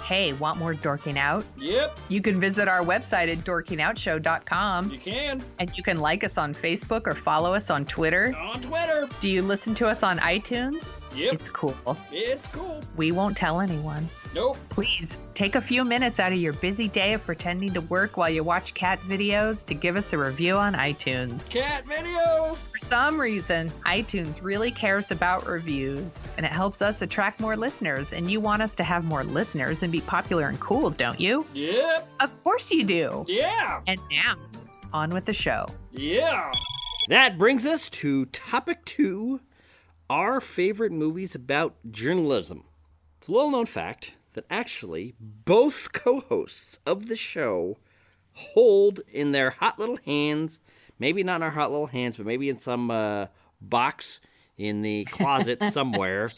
S1: Hey, want more Dorking Out?
S2: Yep,
S1: You can visit our website at dorkingoutshow.com.
S2: you can.
S1: And you can like us on Facebook or follow us on Twitter.
S2: On Twitter.
S1: Do you listen to us on iTunes?
S2: Yep.
S1: It's cool.
S2: It's cool.
S1: We won't tell anyone.
S2: Nope.
S1: Please take a few minutes out of your busy day of pretending to work while you watch cat videos to give us a review on iTunes.
S2: Cat videos.
S1: For some reason, iTunes really cares about reviews, and it helps us attract more listeners. And you want us to have more listeners and be popular and cool, don't you?
S2: Yep.
S1: Of course you do.
S2: Yeah.
S1: And now, on with the show.
S2: Yeah. That brings us to topic 2, our favorite movies about journalism. It's a little known fact that actually both co-hosts of the show hold in their hot little hands, maybe not in our hot little hands, but maybe in some box in the closet somewhere,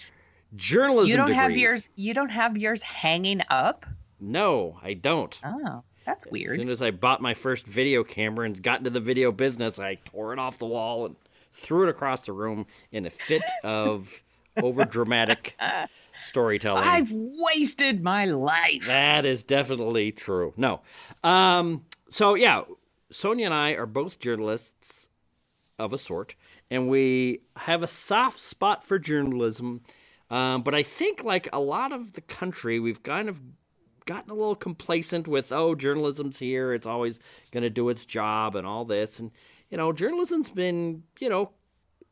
S2: journalism
S1: You don't
S2: degrees.
S1: have yours. You don't have yours hanging up.
S2: No, I don't.
S1: Oh, that's
S2: As
S1: weird.
S2: soon as I bought my first video camera and got into the video business, I tore it off the wall and threw it across the room in a fit of overdramatic storytelling.
S1: I've wasted my life.
S2: That is definitely true. No. So, yeah, Sonia and I are both journalists of a sort, and we have a soft spot for journalism. But I think, like a lot of the country, we've kind of gotten a little complacent with, journalism's here. It's always going to do its job and all this. And, journalism's been,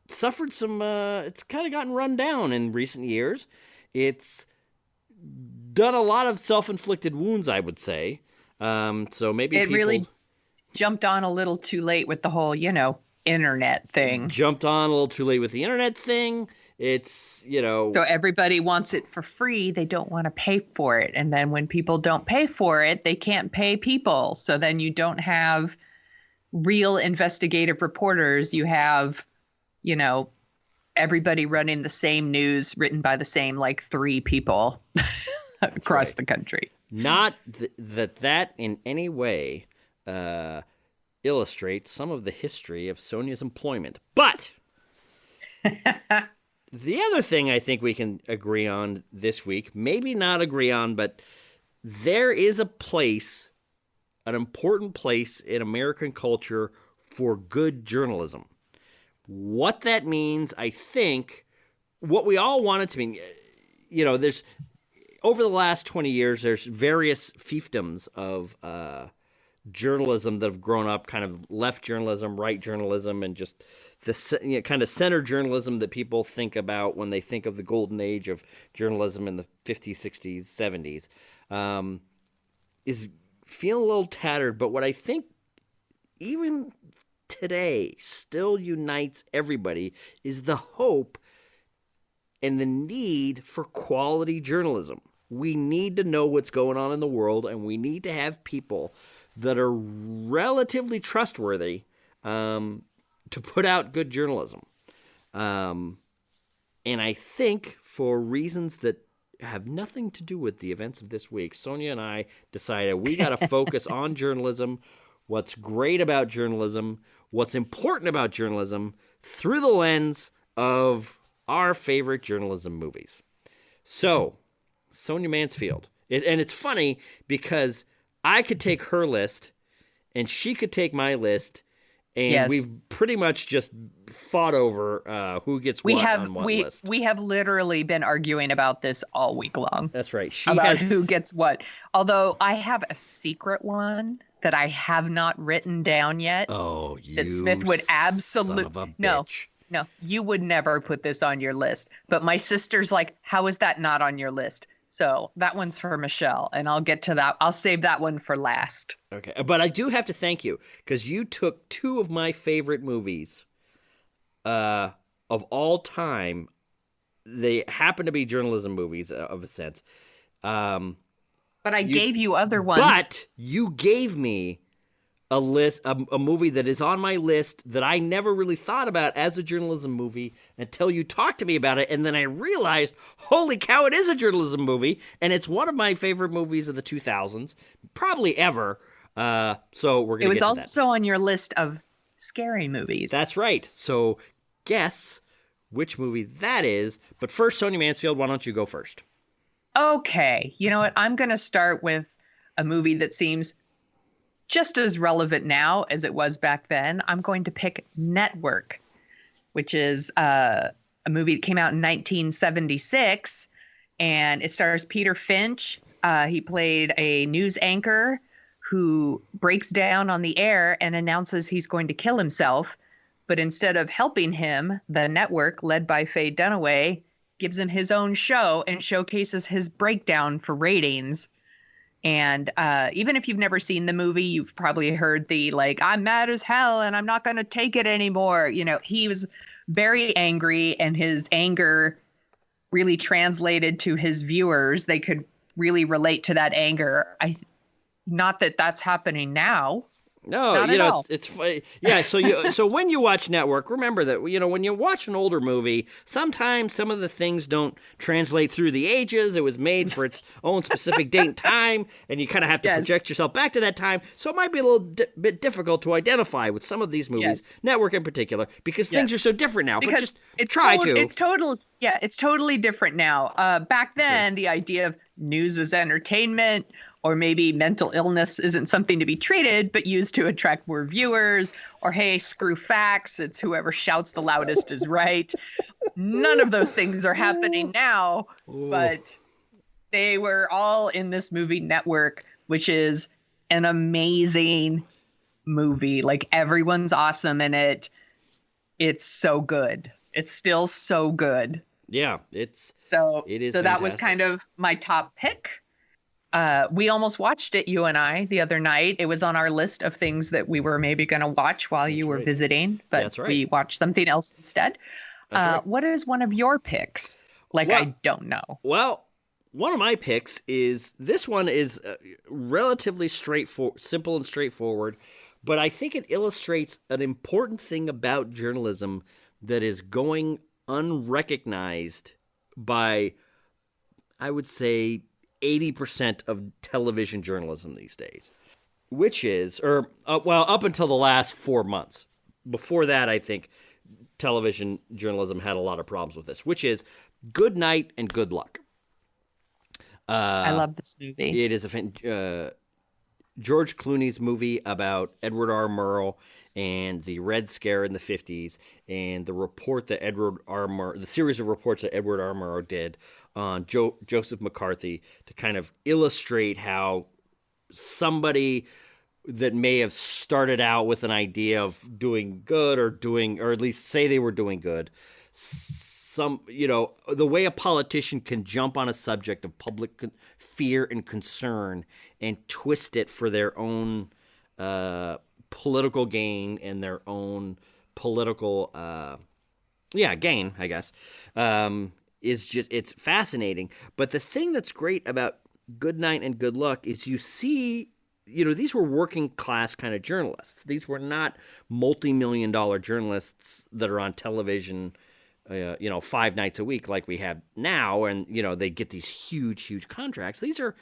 S2: suffered some, it's kind of gotten run down in recent years. It's done a lot of self-inflicted wounds, I would say. So maybe
S1: It
S2: people
S1: really jumped on a little too late with the whole, internet thing.
S2: jumped on a little too late with the internet thing. It's,
S1: So everybody wants it for free. They don't want to pay for it. And then when people don't pay for it, they can't pay people. So then you don't have real investigative reporters. You have, everybody running the same news written by the same, 3 people across
S2: right.
S1: the country.
S2: Not that in any way illustrates some of the history of Sonia's employment. But the other thing I think we can agree on this week, maybe not agree on, but there is a place, an important place in American culture for good journalism. What that means, I think, what we all want it to mean, there's, over the last 20 years, there's various fiefdoms of journalism that have grown up, kind of left journalism, right journalism, and just the kind of center journalism that people think about when they think of the golden age of journalism in the 50s, 60s, 70s, is feeling a little tattered. But what I think even today still unites everybody is the hope and the need for quality journalism. We need to know what's going on in the world, and we need to have people that are relatively trustworthy to put out good journalism. And I think for reasons that have nothing to do with the events of this week, Sonia and I decided we got to focus on journalism, what's great about journalism, what's important about journalism, through the lens of our favorite journalism movies. So, Sonia Mansfield. And it's funny because I could take her list and she could take my list, and
S1: Yes.
S2: we've pretty much just fought over who gets on what list.
S1: We have literally been arguing about this all week long.
S2: That's right. She
S1: About
S2: has
S1: who gets what. Although I have a secret one that I have not written down yet.
S2: Oh, you
S1: that Smith would
S2: son of a
S1: no,
S2: bitch.
S1: no, you would never put this on your list. But my sister's like, how is that not on your list? So that one's for Michelle, and I'll get to that. I'll save that one for last.
S2: Okay, but I do have to thank you because you took 2 of my favorite movies of all time. They happen to be journalism movies of a sense.
S1: But I gave you other ones.
S2: But you gave me a list, a movie that is on my list that I never really thought about as a journalism movie until you talked to me about it, and then I realized, holy cow, it is a journalism movie, and it's one of my favorite movies of the 2000s, probably ever. So we're going to get to that.
S1: It was also on your list of scary movies.
S2: That's right. So guess which movie that is. But first, Sonia Mansfield, why don't you go first?
S1: Okay, you know what? I'm going to start with a movie that seems just as relevant now as it was back then. I'm going to pick Network, which is a movie that came out in 1976, and it stars Peter Finch. He played a news anchor who breaks down on the air and announces he's going to kill himself. But instead of helping him, the network, led by Faye Dunaway, gives him his own show and showcases his breakdown for ratings. And even if you've never seen the movie, you've probably heard the like, I'm mad as hell and I'm not going to take it anymore. You know, he was very angry, and his anger really translated to his viewers. They could really relate to that anger. Not that that's happening now.
S2: No,
S1: Not
S2: you
S1: at
S2: know,
S1: all.
S2: it's yeah. So when you watch Network, remember that when you watch an older movie, sometimes some of the things don't translate through the ages. It was made for its own specific date and time, and you kind of have to project yourself back to that time. So it might be a little bit difficult to identify with some of these movies, Network in particular, because things are so different now.
S1: Because
S2: but just try to.
S1: It's totally different now. Back then, the idea of news as entertainment, or maybe mental illness isn't something to be treated, but used to attract more viewers, or hey, screw facts, it's whoever shouts the loudest is right. None of those things are happening now, but they were all in this movie Network, which is an amazing movie. Like, everyone's awesome in it. It's so good. It's still so good.
S2: Yeah, it is.
S1: So
S2: fantastic.
S1: That was kind of my top pick. We almost watched it, you and I, the other night. It was on our list of things that we were maybe going to watch while you were visiting, but we watched something else instead. What is one of your picks? I don't know.
S2: Well, one of my picks is, this one is relatively simple and straightforward, but I think it illustrates an important thing about journalism that is going unrecognized by, I would say, 80% of television journalism these days, which is, up until the last 4 months. Before that, I think television journalism had a lot of problems with this, which is Good Night and Good Luck.
S1: I love this movie.
S2: It is George Clooney's movie about Edward R. Murrow and the Red Scare in the 50s, and the series of reports that Edward R. Murrow did on Joseph McCarthy to kind of illustrate how somebody that may have started out with an idea of doing good or at least say they were doing good, the way a politician can jump on a subject of public fear and concern and twist it for their own political gain and their own political gain, I guess, it's fascinating. But the thing that's great about Good Night and Good Luck is you see, these were working class kind of journalists. These were not multi-million-dollar journalists that are on television 5 nights a week like we have now, and they get these huge contracts. These are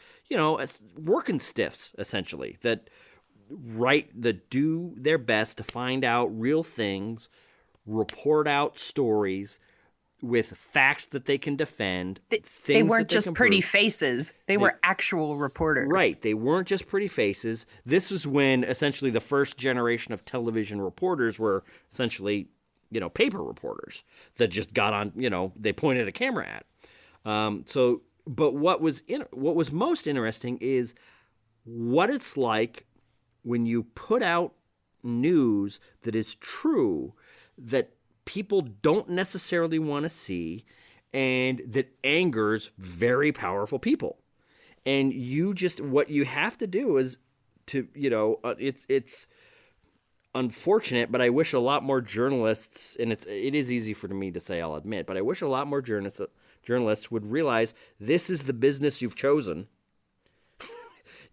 S2: working stiffs, essentially, that do their best to find out real things, report out stories with facts that they can defend.
S1: They weren't just pretty faces. They were actual reporters.
S2: Right. They weren't just pretty faces. This was when essentially the first generation of television reporters were essentially paper reporters that just got on, they pointed a camera at. But what was most interesting is what it's like when you put out news that is true, that people don't necessarily want to see, and that angers very powerful people. And what you have to do is to, it's unfortunate, but I wish a lot more journalists, and it is easy for me to say, I'll admit, but I wish a lot more journalists would realize this is the business you've chosen.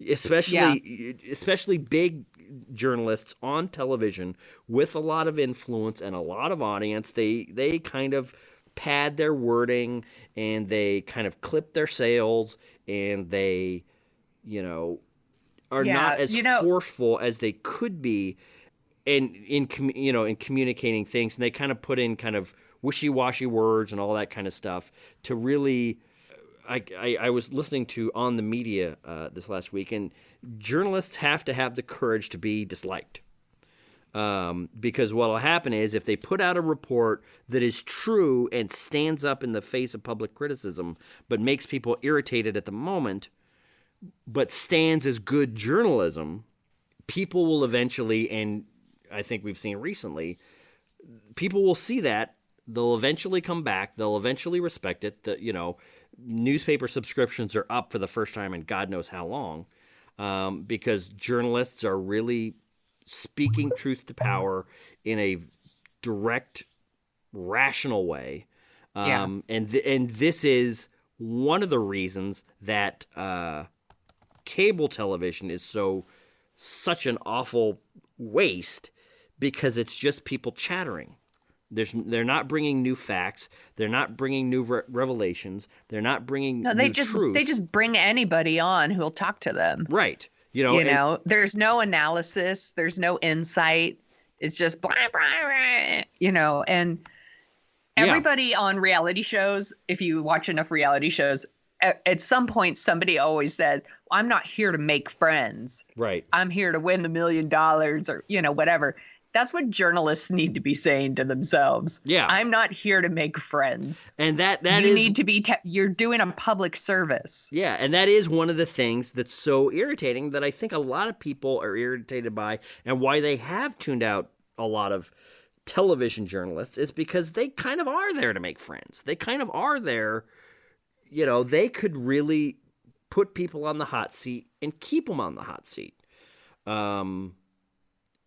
S2: Especially big journalists on television with a lot of influence and a lot of audience. They kind of pad their wording, and they kind of clip their sails, and they are not as forceful as they could be in communicating things, and they kind of put in kind of wishy-washy words and all that kind of stuff to really I was listening to On the Media this last week, and journalists have to have the courage to be disliked. Because what will happen is if they put out a report that is true and stands up in the face of public criticism, but makes people irritated at the moment, but stands as good journalism, people will eventually, and I think we've seen recently, people will see that. They'll eventually come back. They'll eventually respect it. Newspaper subscriptions are up for the first time in God knows how long, because journalists are really speaking truth to power in a direct, rational way. And this is one of the reasons that cable television is such an awful waste, because it's just people chattering. They're not bringing new facts. They're not bringing new revelations. They're not bringing new truth.
S1: They just bring anybody on who'll talk to them.
S2: Right.
S1: There's no analysis. There's no insight. It's just blah, blah, blah, and everybody on reality shows, if you watch enough reality shows, at some point somebody always says, I'm not here to make friends.
S2: Right.
S1: I'm here to win the $1 million or, whatever. That's what journalists need to be saying to themselves.
S2: Yeah.
S1: I'm not here to make friends.
S2: And that
S1: you
S2: is...
S1: need to be... you're doing a public service.
S2: Yeah, and that is one of the things that's so irritating that I think a lot of people are irritated by, and why they have tuned out a lot of television journalists is because they kind of are there to make friends. They kind of are there... they could really put people on the hot seat and keep them on the hot seat.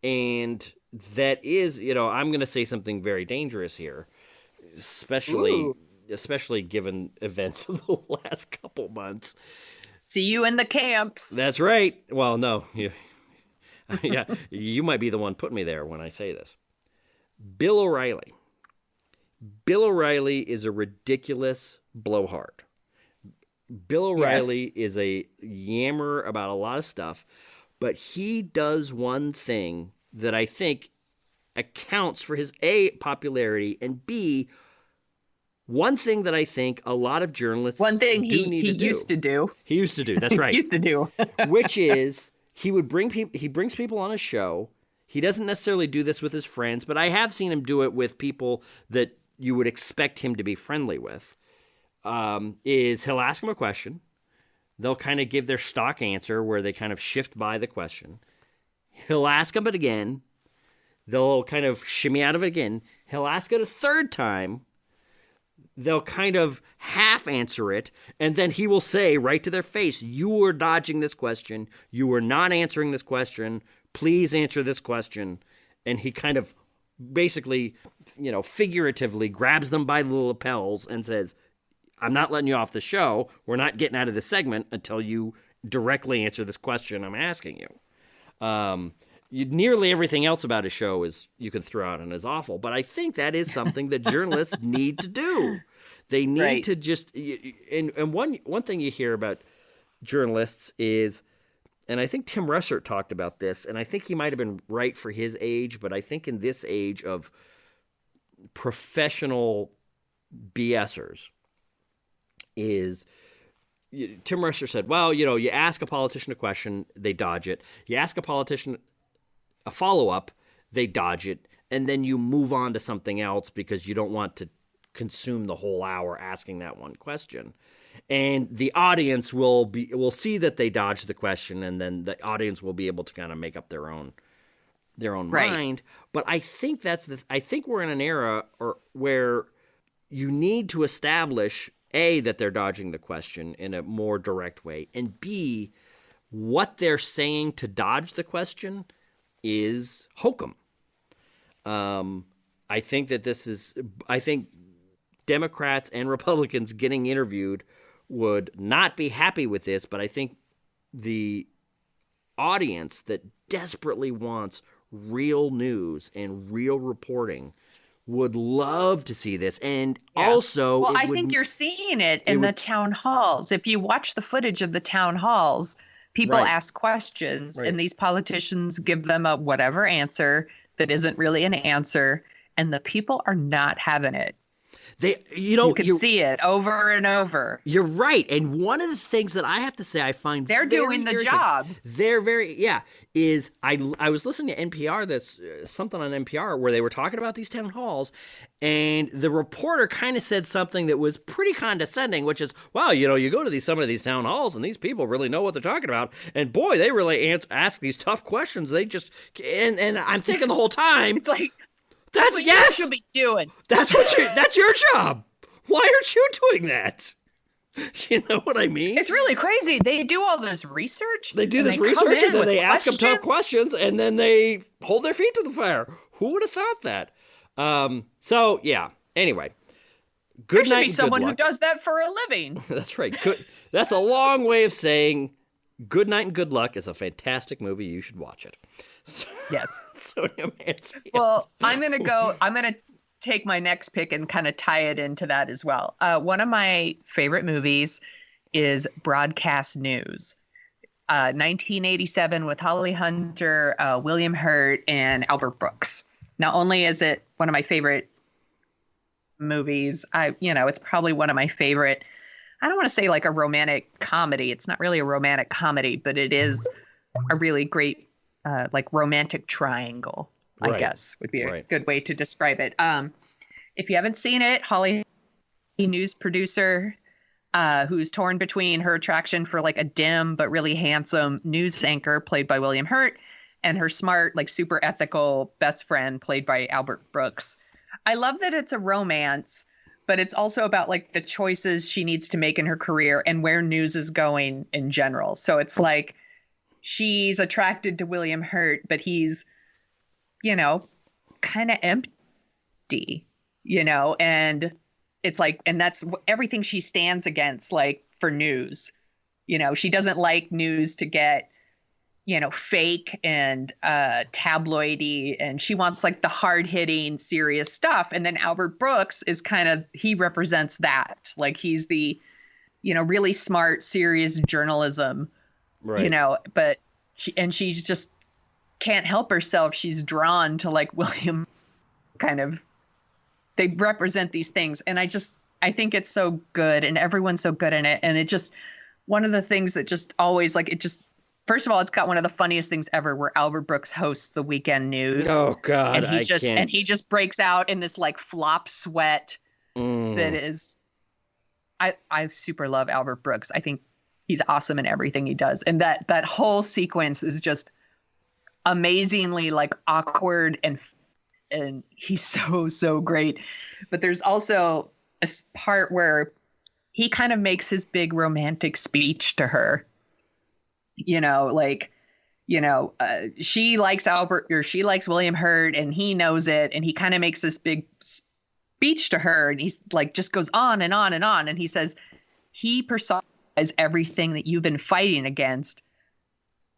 S2: And that is, I'm going to say something very dangerous here, especially given events of the last couple months.
S1: See you in the camps.
S2: That's right. Well, no. Yeah, you might be the one putting me there when I say this. Bill O'Reilly. Bill O'Reilly is a ridiculous blowhard. Bill O'Reilly is a yammer about a lot of stuff, but he does one thing that I think accounts for his A, popularity, and B, one thing that I think a lot of journalists
S1: used to do.
S2: He used to do, that's right.
S1: Used to do.
S2: Which is, he brings people on his show. He doesn't necessarily do this with his friends, but I have seen him do it with people that you would expect him to be friendly with. He'll ask them a question. They'll kind of give their stock answer where they kind of shift by the question. He'll ask them it again. They'll kind of shimmy out of it again. He'll ask it a third time. They'll kind of half answer it. And then he will say right to their face, you are dodging this question. You are not answering this question. Please answer this question. And he kind of basically, figuratively grabs them by the lapels and says, I'm not letting you off the show. We're not getting out of the segment until you directly answer this question I'm asking you. Nearly everything else about a show is you can throw out and is awful, but I think that is something that journalists need to do. They need to just and one thing you hear about journalists is, and I think Tim Russert talked about this, and I think he might have been right for his age, but I think in this age of professional BSers is. Tim Russert said, well, you ask a politician a question, they dodge it. You ask a politician a follow-up, they dodge it. And then you move on to something else because you don't want to consume the whole hour asking that one question. And the audience will see that they dodged the question, and then the audience will be able to kind of make up their own mind. But I think I think we're in an era where you need to establish A, that they're dodging the question in a more direct way, and B, what they're saying to dodge the question is hokum. I think Democrats and Republicans getting interviewed would not be happy with this, but I think the audience that desperately wants real news and real reporting would love to see this. And also...
S1: Well, I think you're seeing it in the town halls. If you watch the footage of the town halls, people ask questions, and these politicians give them a whatever answer that isn't really an answer, and the people are not having it. You can see it over and over.
S2: You're right. And one of the things that I have to say I find
S1: they're doing the job.
S2: They're is I was listening to NPR, that's something on NPR where they were talking about these town halls, and the reporter kind of said something that was pretty condescending, which is, wow, you go to some of these town halls and these people really know what they're talking about, and boy, they really ask these tough questions. They just and I'm thinking the whole time,
S1: it's like that's what you should be doing.
S2: That's your job. Why aren't you doing that? You know what I mean?
S1: It's really crazy. They do all this research.
S2: They do this research, and then they ask them tough questions, and then they hold their feet to the fire. Who would have thought that? So, yeah. Anyway. Good night and good luck. There should be someone who
S1: does that for a living.
S2: That's right. That's a long way of saying Good Night and Good Luck is a fantastic movie. You should watch it. So,
S1: yes.
S2: Sonia Mansfield.
S1: Well, I'm going to take my next pick and kind of tie it into that as well. One of my favorite movies is Broadcast News. 1987 with Holly Hunter, William Hurt, and Albert Brooks. Not only is it one of my favorite movies, it's probably one of my favorite, I don't want to say like a romantic comedy. It's not really a romantic comedy, but it is a really great like romantic triangle. Right. I guess would be a good way to describe it. If you haven't seen it, Holly, news producer, who's torn between her attraction for like a dim but really handsome news anchor played by William Hurt and her smart, like super ethical best friend played by Albert Brooks. I love that it's a romance, but it's also about like the choices she needs to make in her career and where news is going in general. So it's like she's attracted to William Hurt, but he's kind of empty, and it's like, and that's everything she stands against, like for news, she doesn't like news to get, fake and tabloidy, and she wants like the hard hitting serious stuff. And then Albert Brooks is he represents that, like he's the, really smart, serious journalism,
S2: right.
S1: But she's just can't help herself. She's drawn to like William, they represent these things. And I think it's so good and everyone's so good in it. And it just, one of the things that just always first of all, it's got one of the funniest things ever where Albert Brooks hosts the weekend news.
S2: Oh God.
S1: And he just breaks out in this like flop sweat that is, I super love Albert Brooks. I think he's awesome in everything he does. And that whole sequence is just amazingly like awkward and he's so great. But there's also a part where he kind of makes his big romantic speech to her, she likes Albert, or she likes William Hurt, and he knows it, and he kind of makes this big speech to her, and he's like just goes on and on and on, and he says he personifies everything that you've been fighting against,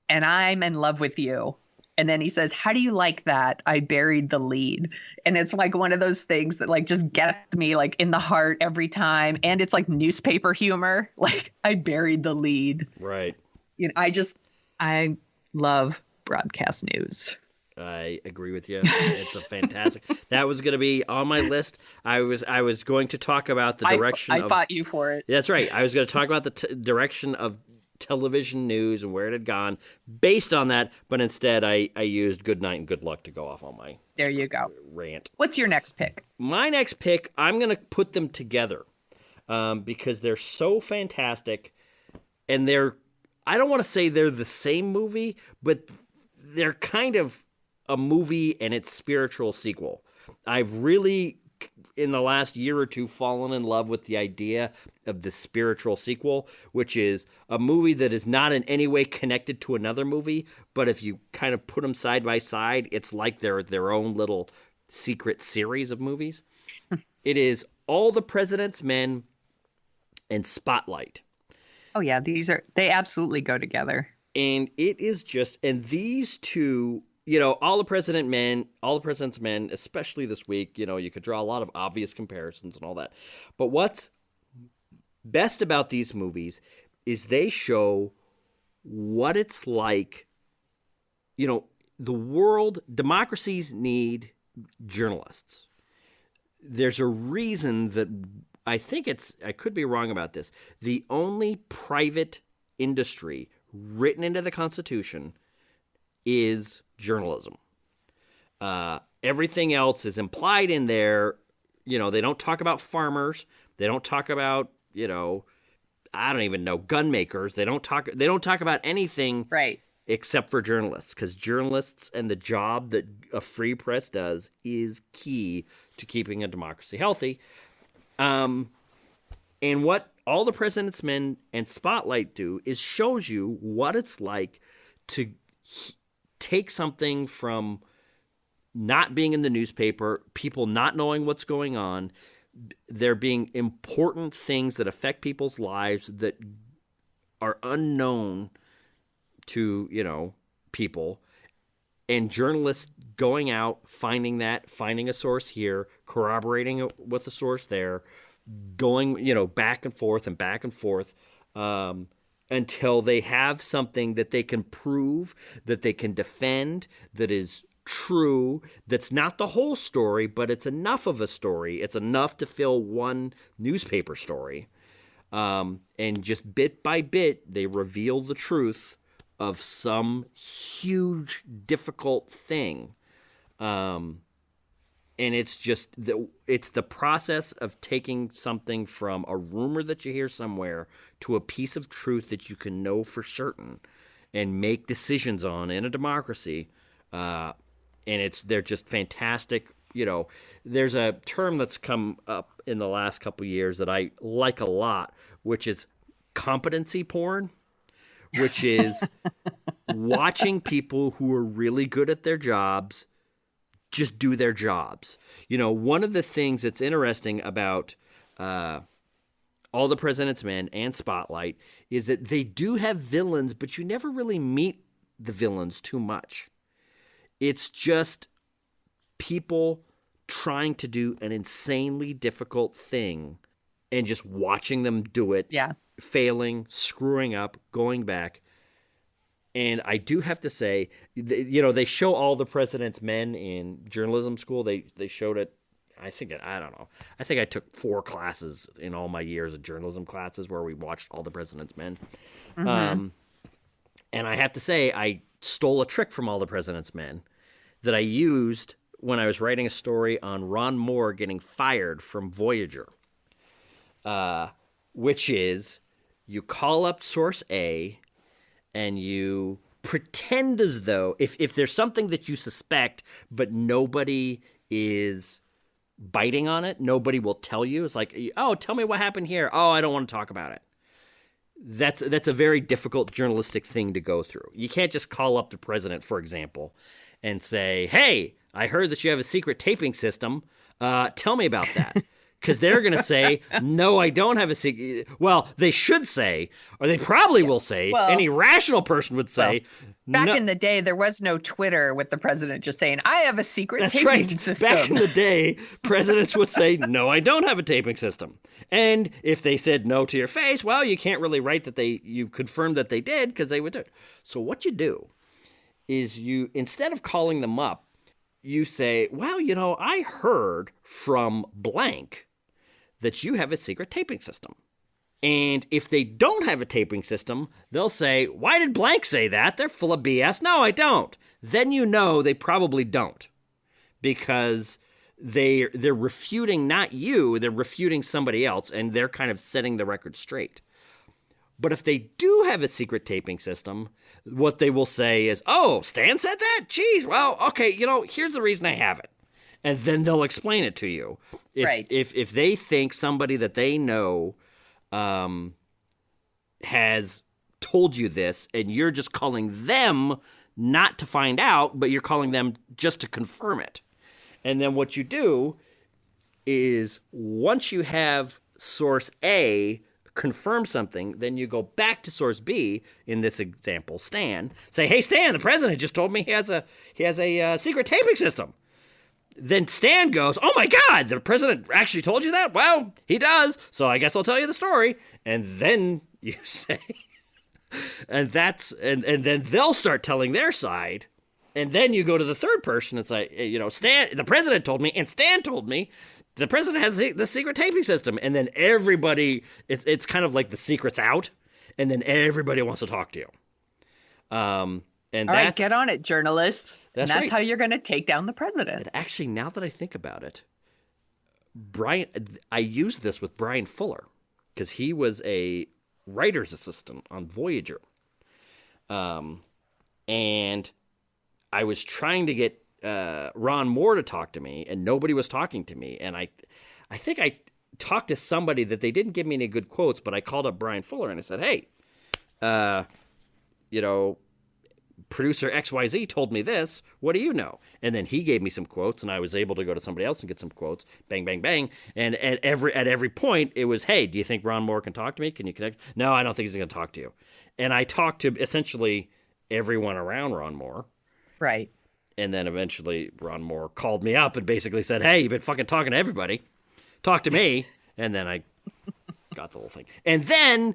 S1: and I'm in love with you. And then he says, how do you like that? I buried the lead. And it's like one of those things that like just gets me like in the heart every time. And it's like newspaper humor. Like I buried the lead.
S2: Right.
S1: I love Broadcast News.
S2: I agree with you. It's a fantastic. That was going to be on my list. I was going to talk about the direction.
S1: I fought you for it.
S2: That's right. I was going to talk about the direction of television news and where it had gone based on that, but instead I used Good Night and Good Luck to go off on my
S1: there you go
S2: rant.
S1: What's your next pick?
S2: My next pick, I'm going to put them together because they're so fantastic, and I don't want to say they're the same movie, but they're kind of a movie and its spiritual sequel. I've really, in the last year or two, fallen in love with the idea of the spiritual sequel, which is a movie that is not in any way connected to another movie, but if you kind of put them side by side, it's like they're their own little secret series of movies. It is All the President's Men and Spotlight.
S1: Oh yeah, they absolutely go together.
S2: And it is just, and these two, All the President's Men, especially this week, you could draw a lot of obvious comparisons and all that. But what's best about these movies is they show what it's like, the world, democracies need journalists. there's a reason that I could be wrong about this. The only private industry written into the Constitution is journalism. Everything else is implied in there. You know, they don't talk about farmers. They don't talk about, you know, I don't even know, gun makers. They don't talk about anything
S1: Right.
S2: except for journalists, because journalists and the job that a free press does is key to keeping a democracy healthy. And what All the President's Men and Spotlight do is shows you what it's like to take something from not being in the newspaper, people not knowing what's going on, there being important things that affect people's lives that are unknown to, you know, people, and journalists going out, finding a source here, corroborating it with a source there, going, you know, back and forth until they have something that they can prove, that they can defend, that is true, that's not the whole story, but it's enough of a story. It's enough to fill one newspaper story. And just bit by bit, they reveal the truth of some huge, difficult thing. And it's just it's the process of taking something from a rumor that you hear somewhere to a piece of truth that you can know for certain and make decisions on in a democracy. And they're just fantastic. You know, there's a term that's come up in the last couple of years that I like a lot, which is competency porn, which is watching people who are really good at their jobs just do their jobs. You know, one of the things that's interesting about All the President's Men and Spotlight is that they do have villains, but you never really meet the villains too much. It's just people trying to do an insanely difficult thing and just watching them do it, failing, screwing up, going back. And I do have to say, you know, they show All the President's Men in journalism school. They showed it, I think I took 4 classes in all my years of journalism classes where we watched All the President's Men. Mm-hmm. And I have to say, I stole a trick from All the President's Men that I used when I was writing a story on Ron Moore getting fired from Voyager, which is you call up source A and you pretend as though if there's something that you suspect but nobody is biting on it, nobody will tell you. It's like, oh, tell me what happened here. Oh, I don't want to talk about it. That's a very difficult journalistic thing to go through. You can't just call up the president, for example, and say, hey, I heard that you have a secret taping system. Tell me about that. Because they're going to say, no, I don't have a secret. Well, they should say, or they probably will say, any rational person would say.
S1: Back in the day, there was no Twitter with the president just saying, I have a secret taping system.
S2: Back in the day, presidents would say, no, I don't have a taping system. And if they said no to your face, well, you can't really write that you confirmed that they did because they would do it. So what you do is you, instead of calling them up, you say, well, you know, I heard from blank that you have a secret taping system. And if they don't have a taping system, they'll say, why did blank say that? They're full of BS. No, I don't. Then you know they probably don't. Because they're refuting not you, they're refuting somebody else, and they're kind of setting the record straight. But if they do have a secret taping system, what they will say is, oh, Stan said that? Geez, well, okay, you know, here's the reason I have it. And then they'll explain it to you. If they think somebody that they know has told you this, and you're just calling them not to find out, but you're calling them just to confirm it. And then what you do is once you have source A confirm something, then you go back to source B, in this example, Stan, say, hey, Stan, the president just told me he has a secret taping system. Then Stan goes, oh my God, the president actually told you that? Well, he does, so I guess I'll tell you the story. And then you say, and then they'll start telling their side. And then you go to the third person and say, you know, Stan, the president told me, and Stan told me. the president has the secret taping system. And then everybody, it's kind of like the secret's out. And then everybody wants to talk to you. And
S1: all right, get on it, journalists.
S2: That's
S1: right.
S2: right.
S1: How you're going to take down the president.
S2: And actually, now that I think about it, I used this with Brian Fuller because he was a writer's assistant on Voyager. And I was trying to get Ron Moore to talk to me, and nobody was talking to me. And I think I talked to somebody that they didn't give me any good quotes, but I called up Brian Fuller and I said, hey, producer XYZ told me this. What do you know? And then he gave me some quotes, and I was able to go to somebody else and get some quotes. Bang, bang, bang. And at every point, it was, hey, do you think Ron Moore can talk to me? Can you connect? No, I don't think he's going to talk to you. And I talked to essentially everyone around Ron Moore.
S1: Right.
S2: And then eventually Ron Moore called me up and basically said, hey, you've been fucking talking to everybody. Talk to me. And then I got the whole thing. And then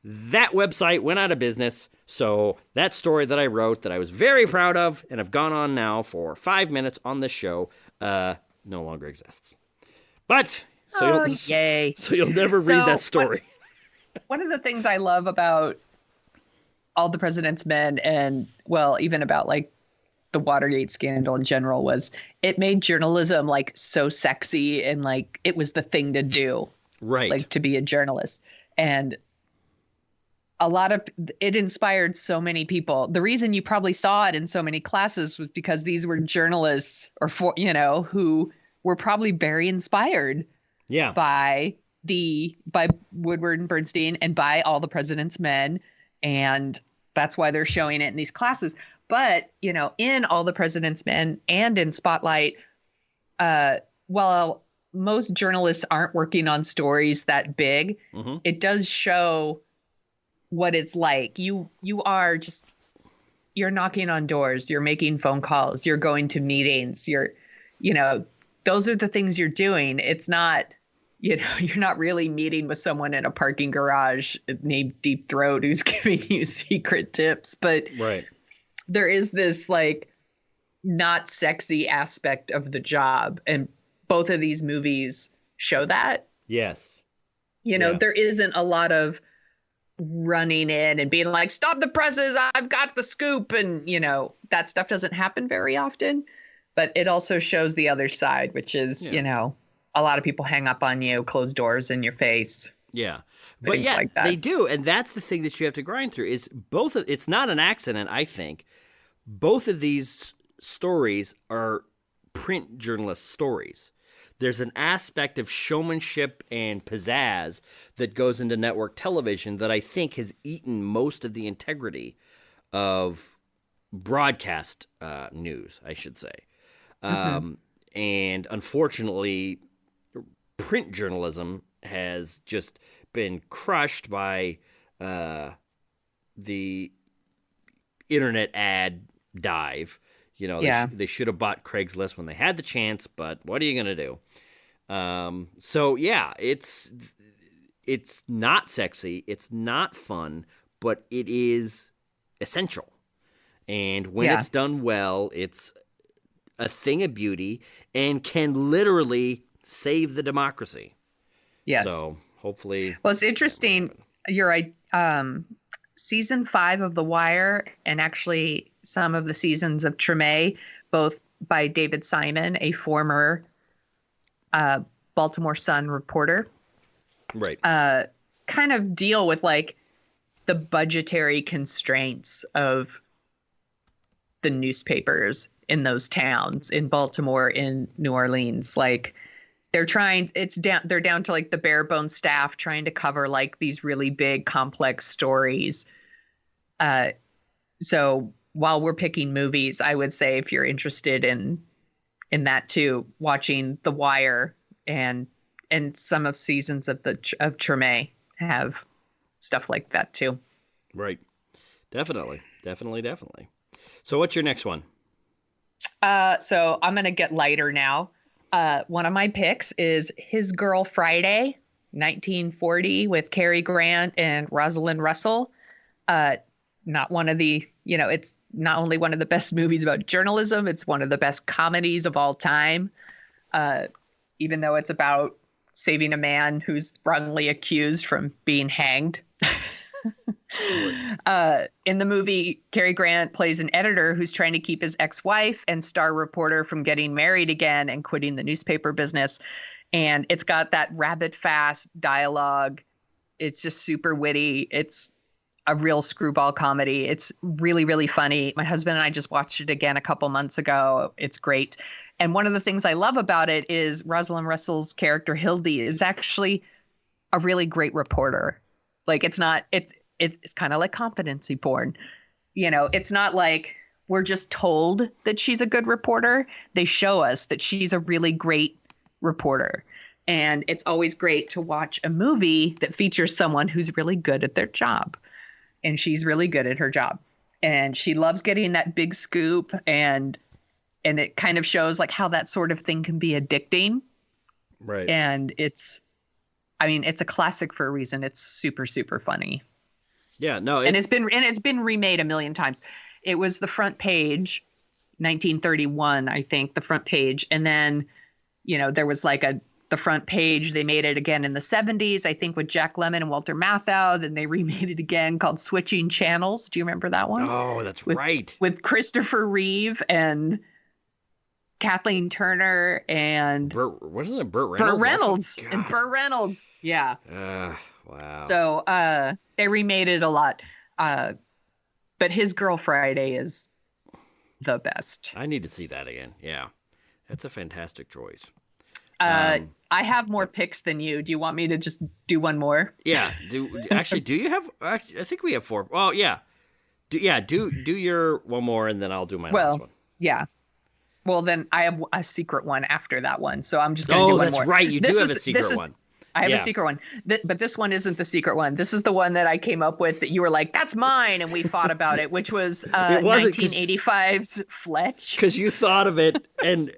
S2: that website went out of business. So that story that I wrote that I was very proud of and have gone on now for 5 minutes on this show no longer exists. But
S1: yay.
S2: So you'll never read that story.
S1: One of the things I love about All the President's Men and, well, even about like the Watergate scandal in general was it made journalism like so sexy and like it was the thing to do.
S2: Right.
S1: Like to be a journalist. And it inspired so many people. The reason you probably saw it in so many classes was because these were journalists who were probably very inspired by Woodward and Bernstein and by All the President's Men. And that's why they're showing it in these classes. But, in All the President's Men and in Spotlight, while most journalists aren't working on stories that big, it does show what it's like. You're knocking on doors, you're making phone calls, you're going to meetings, those are the things you're doing. It's not, you're not really meeting with someone in a parking garage named Deep Throat who's giving you secret tips. But there is this like not sexy aspect of the job. And both of these movies show that.
S2: Yes.
S1: There isn't a lot of running in and being like, stop the presses, I've got the scoop. And, that stuff doesn't happen very often. But it also shows the other side, which is, a lot of people hang up on you, close doors in your face.
S2: Yeah. But yeah, like they do. And that's the thing that you have to grind through is it's not an accident, I think. Both of these stories are print journalist stories. There's an aspect of showmanship and pizzazz that goes into network television that I think has eaten most of the integrity of broadcast news, I should say. And unfortunately, print journalism has just been crushed by the internet ad dive. They should have bought Craigslist when they had the chance, but what are you going to do? So yeah, it's not sexy, it's not fun, but it is essential. And when it's done well, it's a thing of beauty and can literally save the democracy.
S1: Yes.
S2: So hopefully.
S1: Well, it's interesting. You're right. Season 5 of The Wire and actually some of the seasons of Treme, both by David Simon, a former Baltimore Sun reporter,
S2: right?
S1: Kind of deal with like the budgetary constraints of the newspapers in those towns, in Baltimore, in New Orleans. Like they're down to like the bare bones staff trying to cover like these really big complex stories. So while we're picking movies, I would say if you're interested in that too, watching The Wire and some of seasons of Treme have stuff like that too.
S2: Right. Definitely. So what's your next one?
S1: So I'm going to get lighter now. One of my picks is His Girl Friday, 1940 with Cary Grant and Rosalind Russell. Not one of the, it's not only one of the best movies about journalism, it's one of the best comedies of all time. even though it's about saving a man who's wrongly accused from being hanged. In the movie, Cary Grant plays an editor who's trying to keep his ex-wife and star reporter from getting married again and quitting the newspaper business. And it's got that rapid fast dialogue. It's just super witty. It's a real screwball comedy. It's really, really funny. My husband and I just watched it again a couple months ago. It's great. And one of the things I love about it is Rosalind Russell's character Hildy is actually a really great reporter. Like it's kind of like competency porn. You know, it's not like we're just told that she's a good reporter. They show us that she's a really great reporter. And it's always great to watch a movie that features someone who's really good at their job. And she's really good at her job. And she loves getting that big scoop, and it kind of shows like how that sort of thing can be addicting.
S2: Right.
S1: And it's a classic for a reason. It's super, super funny.
S2: Yeah, no.
S1: And it's been remade a million times. It was the front page, 1931, I think, the front page. And then, you know, there was like the front page. They made it again in the 70s, I think, with Jack Lemmon and Walter Matthau. Then they remade it again called Switching Channels. Do you remember that one?
S2: Oh, that's right.
S1: With Christopher Reeve and Kathleen Turner and
S2: wasn't it Burt
S1: Reynolds? Burt Reynolds. Yeah.
S2: Wow.
S1: So they remade it a lot. But his Girl Friday is the best.
S2: I need to see that again. Yeah. That's a fantastic choice.
S1: I have more picks than you. Do you want me to just do one more?
S2: Yeah. Do you have? I think we have 4. Well, yeah. Do your one more, and then I'll do my last one.
S1: Yeah. Well, then I have a secret one after that one, so I'm just going to do one more.
S2: Oh, that's right. You do have a secret one.
S1: I have a secret one, but this one isn't the secret one. This is the one that I came up with that you were like, "That's mine," and we fought about it, which was 1985's Fletch.
S2: Because you thought of it, and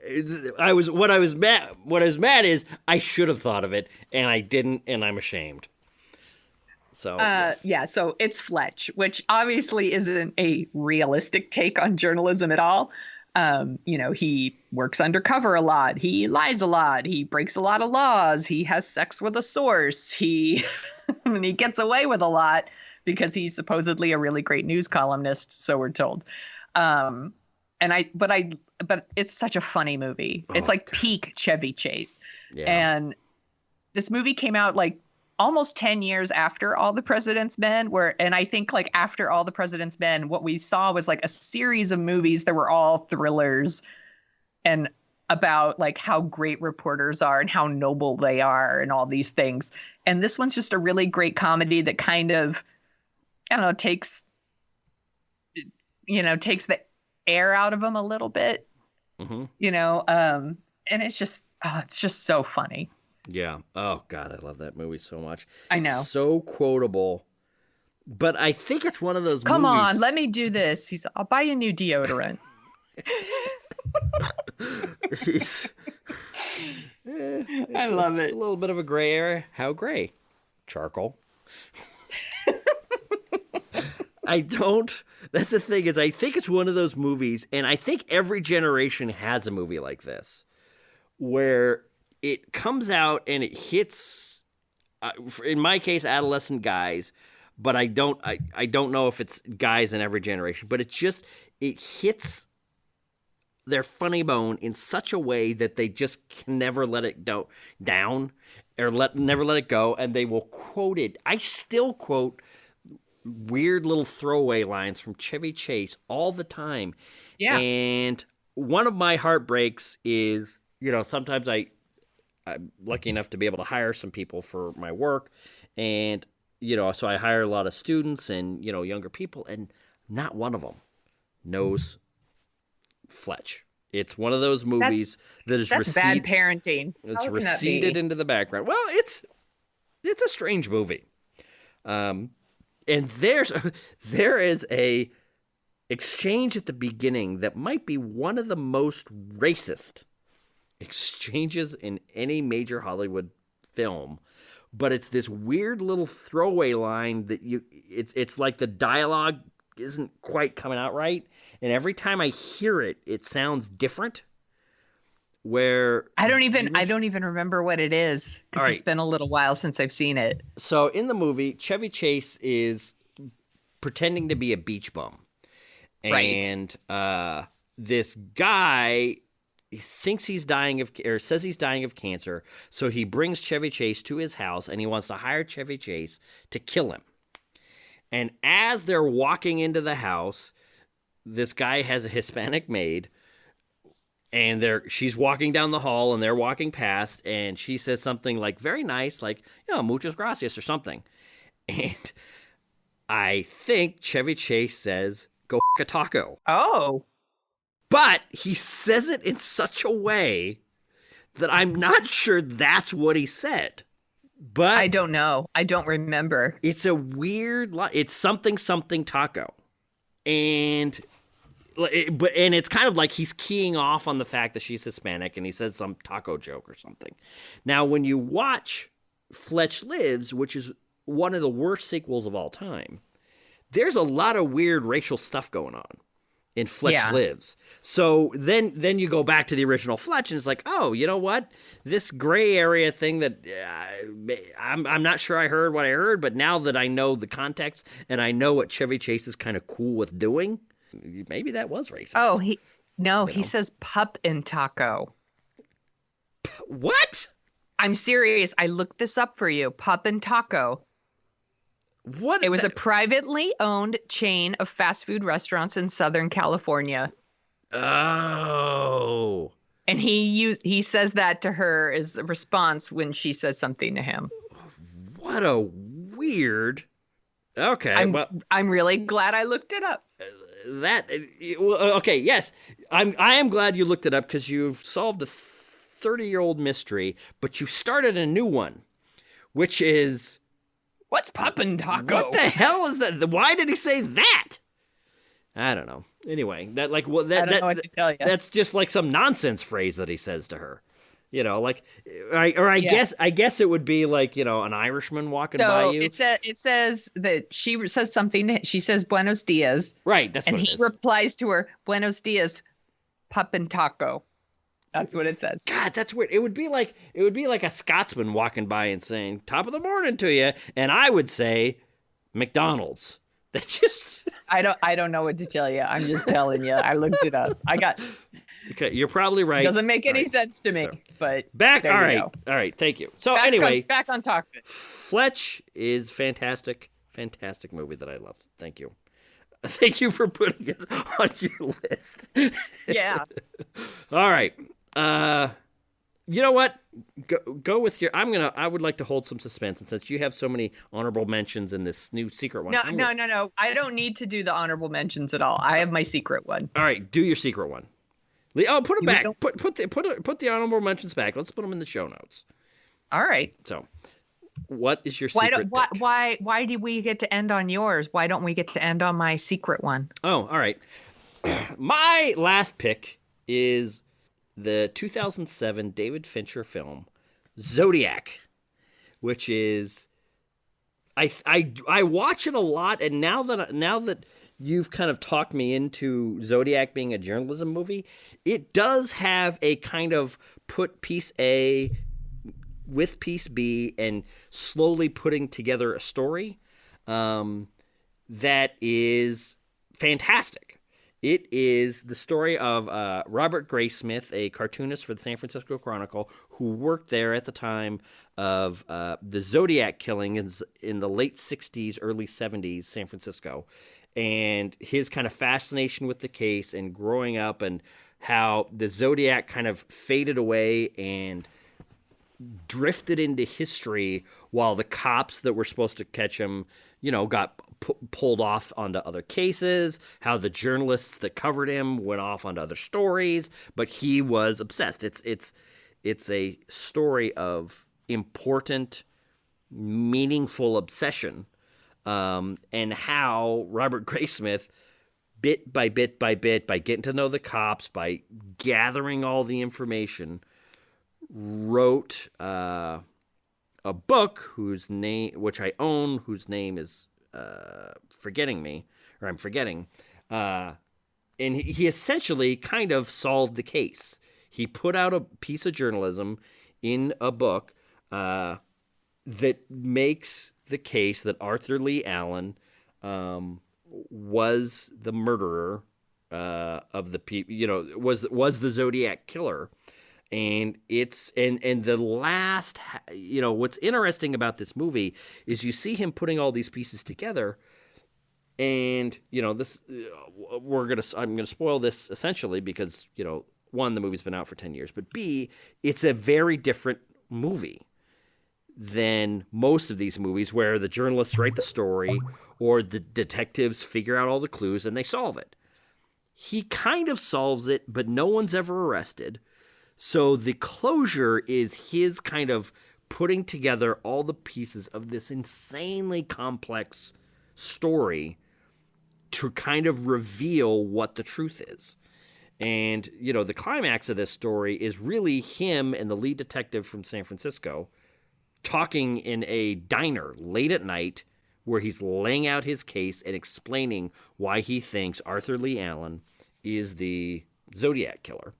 S2: I was mad is I should have thought of it, and I didn't, and I'm ashamed. So yes.
S1: Yeah, so it's Fletch, which obviously isn't a realistic take on journalism at all. You know, he works undercover a lot. He lies a lot. He breaks a lot of laws. He has sex with a source. He gets away with a lot because he's supposedly a really great news columnist. So we're told. But it's such a funny movie. It's like peak Chevy Chase. Yeah. And this movie came out like almost 10 years after All the President's Men, and I think like after All the President's Men, what we saw was like a series of movies that were all thrillers and about like how great reporters are and how noble they are and all these things. And this one's just a really great comedy that kind of, I don't know, takes the air out of them a little bit, and it's just so funny.
S2: Yeah. Oh, God, I love that movie so much.
S1: I know.
S2: It's so quotable. But I think it's one of those
S1: Come on, let me do this. I'll buy you new deodorant. I love it.
S2: It's a little bit of a gray area. How gray? Charcoal. That's the thing is I think it's one of those movies, and I think every generation has a movie like this, where it comes out and it hits, in my case, adolescent guys, but I don't know if it's guys in every generation, but it hits their funny bone in such a way that they just can never let it down or never let it go, and they will quote it. I still quote weird little throwaway lines from Chevy Chase all the time.
S1: Yeah.
S2: And one of my heartbreaks is, sometimes I'm lucky enough to be able to hire some people for my work. And, so I hire a lot of students and, younger people, and not one of them knows Fletch. It's one of those movies that's
S1: bad parenting.
S2: It's receded into the background. Well, it's a strange movie. And there is a exchange at the beginning that might be one of the most racist exchanges in any major Hollywood film, but it's this weird little throwaway line that it's like the dialogue isn't quite coming out right, and every time I hear it, it sounds different, where
S1: I don't even remember what it is because
S2: All right.
S1: it's been a little while since I've seen it.
S2: So in the movie, Chevy Chase is pretending to be a beach bum.
S1: Right.
S2: And this guy thinks he's dying of, or says he's dying of cancer. So he brings Chevy Chase to his house and he wants to hire Chevy Chase to kill him. And as they're walking into the house, this guy has a Hispanic maid. And she's walking down the hall, and they're walking past, and she says something like very nice, like, muchas gracias or something. And I think Chevy Chase says, go f*** a taco.
S1: Oh.
S2: But he says it in such a way that I'm not sure that's what he said. But
S1: I don't know. I don't remember.
S2: It's a weird line. It's something taco. And it's kind of like he's keying off on the fact that she's Hispanic and he says some taco joke or something. Now, when you watch Fletch Lives, which is one of the worst sequels of all time, there's a lot of weird racial stuff going on in Fletch Lives. So then you go back to the original Fletch and it's like, oh, you know what? This gray area thing that I'm not sure I heard what I heard, but now that I know the context and I know what Chevy Chase is kind of cool with doing, maybe that was racist.
S1: Oh, he says pup and taco.
S2: What?
S1: I'm serious. I looked this up for you. Pup and taco.
S2: What?
S1: It was a privately owned chain of fast food restaurants in Southern California.
S2: Oh.
S1: And he says that to her as a response when she says something to him.
S2: What a weird. Okay.
S1: I'm really glad I looked it up.
S2: Okay, yes. I am glad you looked it up because you've solved a 30-year-old mystery, but you started a new one, which is
S1: what's puppin' taco?
S2: What the hell is that? Why did he say that? I don't know. Anyway, I don't know what to tell you. That's just like some nonsense phrase that he says to her. I guess it would be like, an Irishman walking by you.
S1: It says that she says something. She says Buenos Dias.
S2: Right, that's what it is.
S1: And he replies to her, Buenos Dias, puppin' taco. That's what it says.
S2: God, that's weird. It would be like a Scotsman walking by and saying, top of the morning to you. And I would say McDonald's. That's just
S1: I don't know what to tell you. I'm just telling you. I looked it up.
S2: Okay, you're probably right.
S1: Doesn't make any sense to me, but
S2: back. All right. Thank you. So anyway,
S1: back on topic.
S2: Fletch is fantastic movie that I love. Thank you. Thank you for putting it on your list.
S1: Yeah.
S2: All right. You know what? Go with your. I would like to hold some suspense, and since you have so many honorable mentions in this new secret one.
S1: No. I don't need to do the honorable mentions at all. I have my secret one.
S2: All right, do your secret one. Oh, put it back. Put the honorable mentions back. Let's put them in the show notes.
S1: All right.
S2: So, what is your secret?
S1: Why do we get to end on yours? Why don't we get to end on my secret one?
S2: Oh, all right. My last pick is the 2007 David Fincher film Zodiac, which is I watch it a lot, and now that you've kind of talked me into Zodiac being a journalism movie, it does have a kind of put piece A with piece B and slowly putting together a story that is fantastic. It is the story of Robert Graysmith, a cartoonist for the San Francisco Chronicle, who worked there at the time of the Zodiac killings in the late 60s, early 70s, San Francisco. And his kind of fascination with the case and growing up and how the Zodiac kind of faded away and drifted into history while the cops that were supposed to catch him, got pulled off onto other cases, how the journalists that covered him went off onto other stories, but he was obsessed. It's a story of important, meaningful obsession. And how Robert Graysmith, bit by bit by bit, by getting to know the cops, by gathering all the information, wrote a book which I own, whose name is forgetting me, or I'm forgetting. And he essentially kind of solved the case. He put out a piece of journalism in a book that makes the case that Arthur Lee Allen was the murderer of the people, was the Zodiac killer. And it's and the last, what's interesting about this movie is you see him putting all these pieces together, and this I'm gonna spoil this essentially because one, the movie's been out for 10 years, but B, it's a very different movie than most of these movies where the journalists write the story or the detectives figure out all the clues and they solve it. He kind of solves it, but no one's ever arrested. So the closure is his kind of putting together all the pieces of this insanely complex story to kind of reveal what the truth is. And, the climax of this story is really him and the lead detective from San Francisco talking in a diner late at night where he's laying out his case and explaining why he thinks Arthur Lee Allen is the Zodiac killer.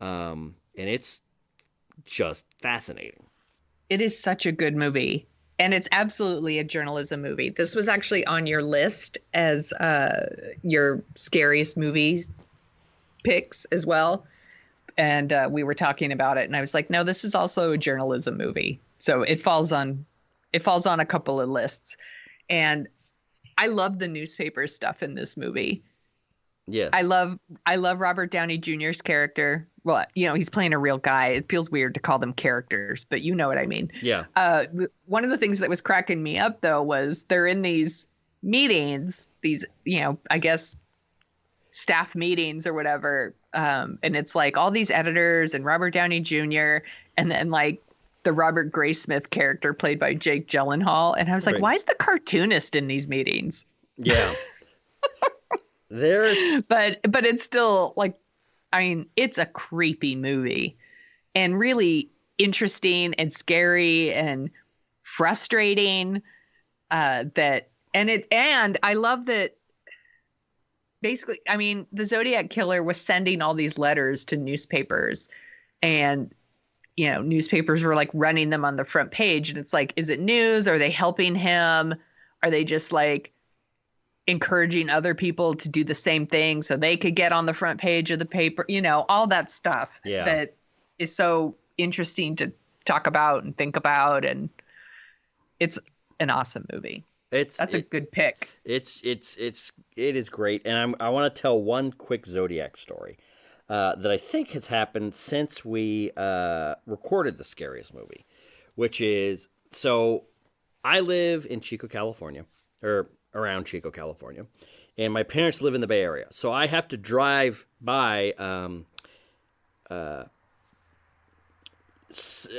S2: And it's just fascinating.
S1: It is such a good movie. And it's absolutely a journalism movie. This was actually on your list as your scariest movies picks as well. And we were talking about it. And I was like, no, this is also a journalism movie. So it falls on a couple of lists. And I love the newspaper stuff in this movie.
S2: Yes.
S1: I love Robert Downey Jr.'s character. Well, he's playing a real guy. It feels weird to call them characters, but you know what I mean.
S2: Yeah.
S1: One of the things that was cracking me up, though, was they're in these meetings, these, I guess, staff meetings or whatever. And it's like all these editors and Robert Downey Jr. and then like the Robert Graysmith character played by Jake Gyllenhaal. And I was like,
S2: Right.
S1: why is the cartoonist in these meetings?
S2: Yeah.
S1: But it's still like, it's a creepy movie and really interesting and scary and frustrating. And I love that basically, the Zodiac killer was sending all these letters to newspapers and, newspapers were like running them on the front page. And it's like, is it news? Are they helping him? Are they just like encouraging other people to do the same thing so they could get on the front page of the paper, all that stuff that is so interesting to talk about and think about. And it's an awesome movie. That's a good pick.
S2: It is great. And I want to tell one quick Zodiac story that I think has happened since we recorded the scariest movie, which is, so I live in Chico, California, or around Chico, California, and my parents live in the Bay Area. So I have to drive by, I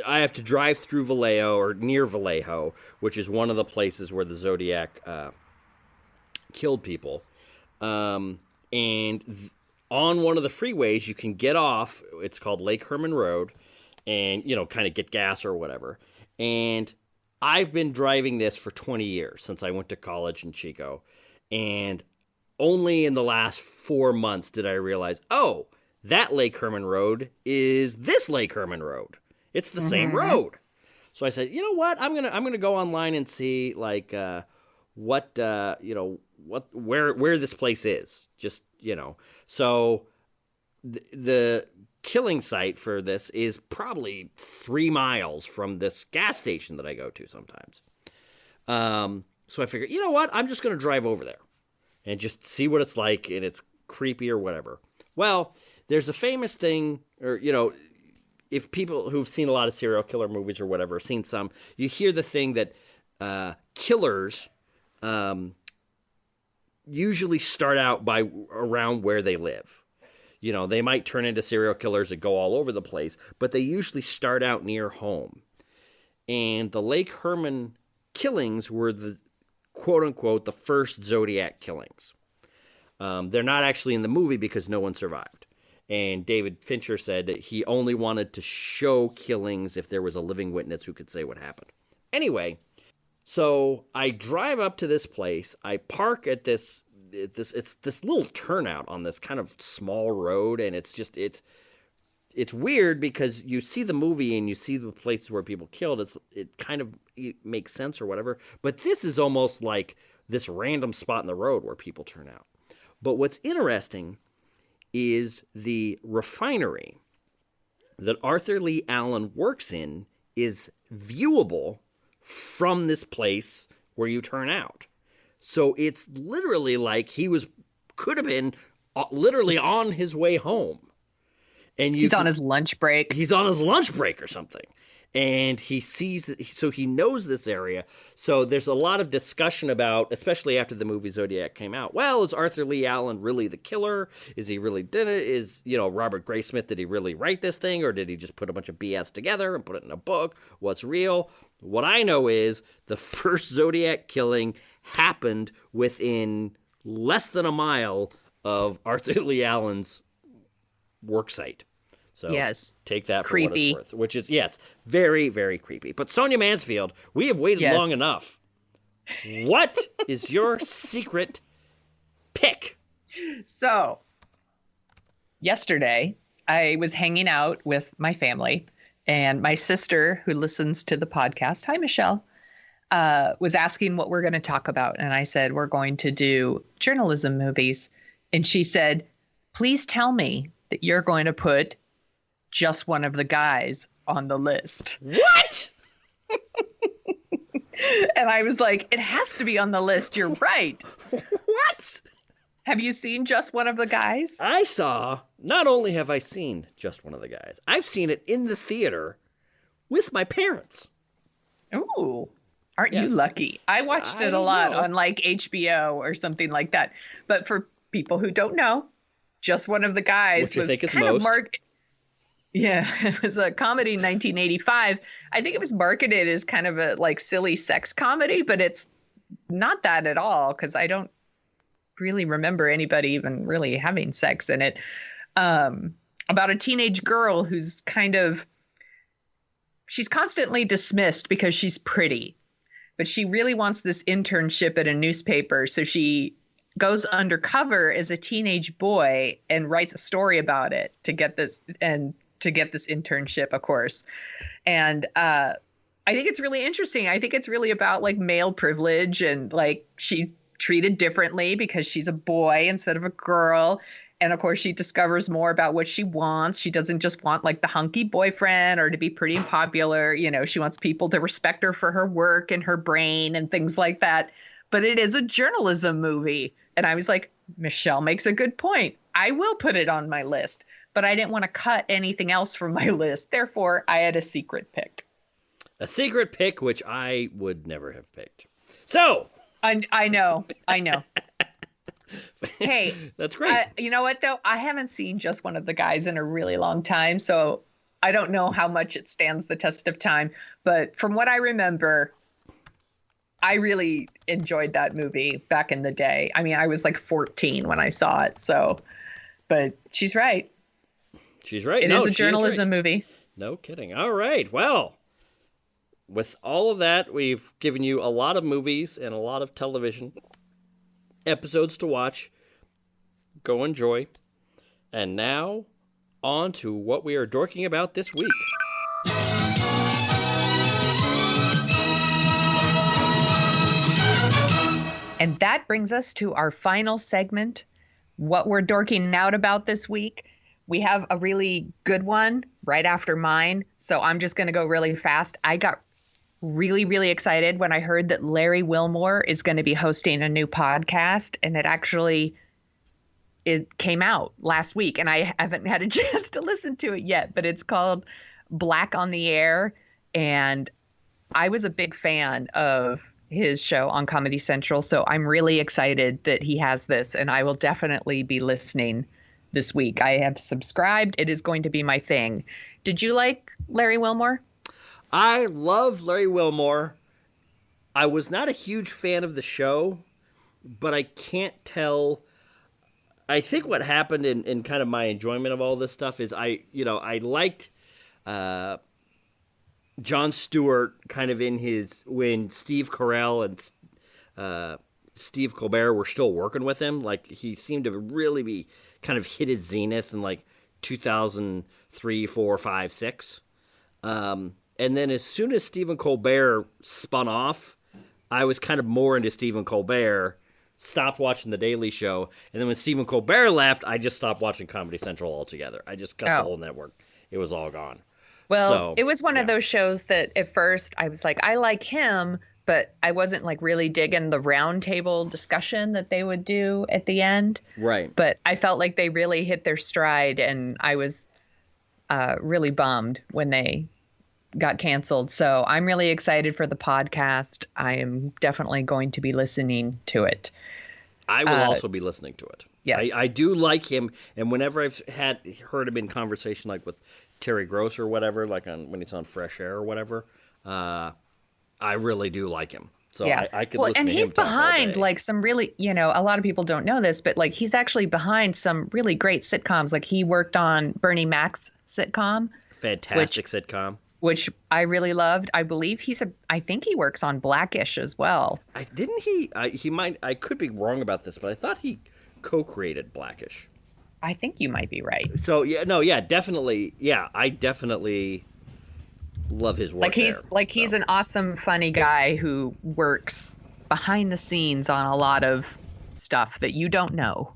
S2: have to drive through Vallejo or near Vallejo, which is one of the places where the Zodiac killed people. On one of the freeways, you can get off. It's called Lake Herman Road, and kind of get gas or whatever. And I've been driving this for 20 years since I went to college in Chico, and only in the last 4 months did I realize, oh, that Lake Herman Road is this Lake Herman Road. It's the same road. So I said, you know what? I'm gonna go online and see like where this place is. Just So the killing site for this is probably 3 miles from this gas station that I go to sometimes. So I figured, you know what? I'm just gonna drive over there and just see what it's like, and it's creepy or whatever. Well, there's a famous thing, or if people who've seen a lot of serial killer movies or whatever, seen some, you hear the thing that killers usually start out by around where they live. They might turn into serial killers that go all over the place, but they usually start out near home. And the Lake Herman killings were the quote-unquote the first Zodiac killings. They're not actually in the movie because no one survived. And David Fincher said that he only wanted to show killings if there was a living witness who could say what happened. Anyway, so I drive up to this place. I park at it's this little turnout on this kind of small road, and it's it's weird because you see the movie and you see the places where people killed. It makes sense or whatever. But this is almost like this random spot in the road where people turn out. But what's interesting is the refinery that Arthur Lee Allen works in is viewable from this place where you turn out. So it's literally like could have been literally on his way home. And
S1: he's on his lunch break.
S2: He's on his lunch break or something. And he sees it, so he knows this area. So there's a lot of discussion about, especially after the movie Zodiac came out. Well, is Arthur Lee Allen really the killer? Is he really did it? Is, Robert Graysmith, did he really write this thing? Or did he just put a bunch of BS together and put it in a book? What's real? What I know is the first Zodiac killing happened within less than a mile of Arthur Lee Allen's work site. So
S1: yes.
S2: Take that for
S1: creepy.
S2: what it's worth, which is, yes, very, very creepy. But Sonia Mansfield, we have waited long enough. What is your secret pick?
S1: So, yesterday, I was hanging out with my family, and my sister, who listens to the podcast, hi, Michelle, was asking what we're going to talk about. And I said, we're going to do journalism movies. And she said, please tell me that you're going to put Just One of the Guys on the list.
S2: What?
S1: And I was like, it has to be on the list. You're right.
S2: What?
S1: Have you seen Just One of the Guys?
S2: Not only have I seen Just One of the Guys, I've seen it in the theater with my parents.
S1: Ooh. Aren't you lucky? I watched it a lot on like HBO or something like that. But for people who don't know, Just One of the Guys was kind of yeah, it was a comedy in 1985. I think it was marketed as kind of a like silly sex comedy, but it's not that at all because I don't really remember anybody even really having sex in it. About a teenage girl who's she's constantly dismissed because she's pretty, but she really wants this internship at a newspaper. So she goes undercover as a teenage boy and writes a story about it to get this internship, of course. And I think it's really interesting. I think it's really about like male privilege and like she treated differently because she's a boy instead of a girl. And of course, she discovers more about what she wants. She doesn't just want like the hunky boyfriend or to be pretty and popular. She wants people to respect her for her work and her brain and things like that. But it is a journalism movie. And I was like, Michelle makes a good point. I will put it on my list. But I didn't want to cut anything else from my list. Therefore, I had a secret pick.
S2: A secret pick, which I would never have picked. So.
S1: I know. Hey.
S2: That's great.
S1: You know what, though? I haven't seen Just One of the Guys in a really long time. So I don't know how much it stands the test of time. But from what I remember, I really enjoyed that movie back in the day. I mean, I was like 14 when I saw it. So, but she's right.
S2: She's right.
S1: It is a journalism movie.
S2: No kidding. All right. Well, with all of that, we've given you a lot of movies and a lot of television episodes to watch. Go enjoy. And now, on to what we are dorking about this week.
S1: And that brings us to our final segment, what we're dorking out about this week. We have a really good one right after mine, so I'm just going to go really fast. I got really, really excited when I heard that Larry Wilmore is going to be hosting a new podcast, and it came out last week, and I haven't had a chance to listen to it yet, but it's called Black on the Air, and I was a big fan of his show on Comedy Central, so I'm really excited that he has this, and I will definitely be listening this week. I have subscribed. It is going to be my thing. Did you like Larry Wilmore?
S2: I love Larry Wilmore. I was not a huge fan of the show, but I can't tell. I think what happened in kind of my enjoyment of all this stuff is I liked Jon Stewart kind of when Steve Carell and Steve Colbert were still working with him. Like he seemed to really be kind of hit his zenith and like 2003, 4, 5, 6. And then as soon as Stephen Colbert spun off, I was kind of more into Stephen Colbert, stopped watching The Daily Show. And then when Stephen Colbert left, I just stopped watching Comedy Central altogether. I just cut the whole network. It was all gone.
S1: Well, it was one of those shows that at first I was like, I like him, but I wasn't like really digging the roundtable discussion that they would do at the end.
S2: Right.
S1: But I felt like they really hit their stride, and I was really bummed when they got canceled. So I'm really excited for the podcast. I am definitely going to be listening to it.
S2: I will also be listening to it.
S1: Yes.
S2: I do like him, and whenever I've heard him in conversation, like with Terry Gross or whatever, like when he's on Fresh Air or whatever, I really do like him. So
S1: yeah.
S2: I could listen to him.
S1: And he's
S2: talk all
S1: behind
S2: day.
S1: like some really, a lot of people don't know this, but like he's actually behind some really great sitcoms. Like he worked on Bernie Mac's sitcom.
S2: Fantastic sitcom.
S1: Which I really loved. I believe I think he works on Blackish as well.
S2: He might, I could be wrong about this, but I thought he co-created Blackish.
S1: I think you might be right.
S2: So definitely. Yeah, I definitely love his work.
S1: He's an awesome, funny guy who works behind the scenes on a lot of stuff that you don't know.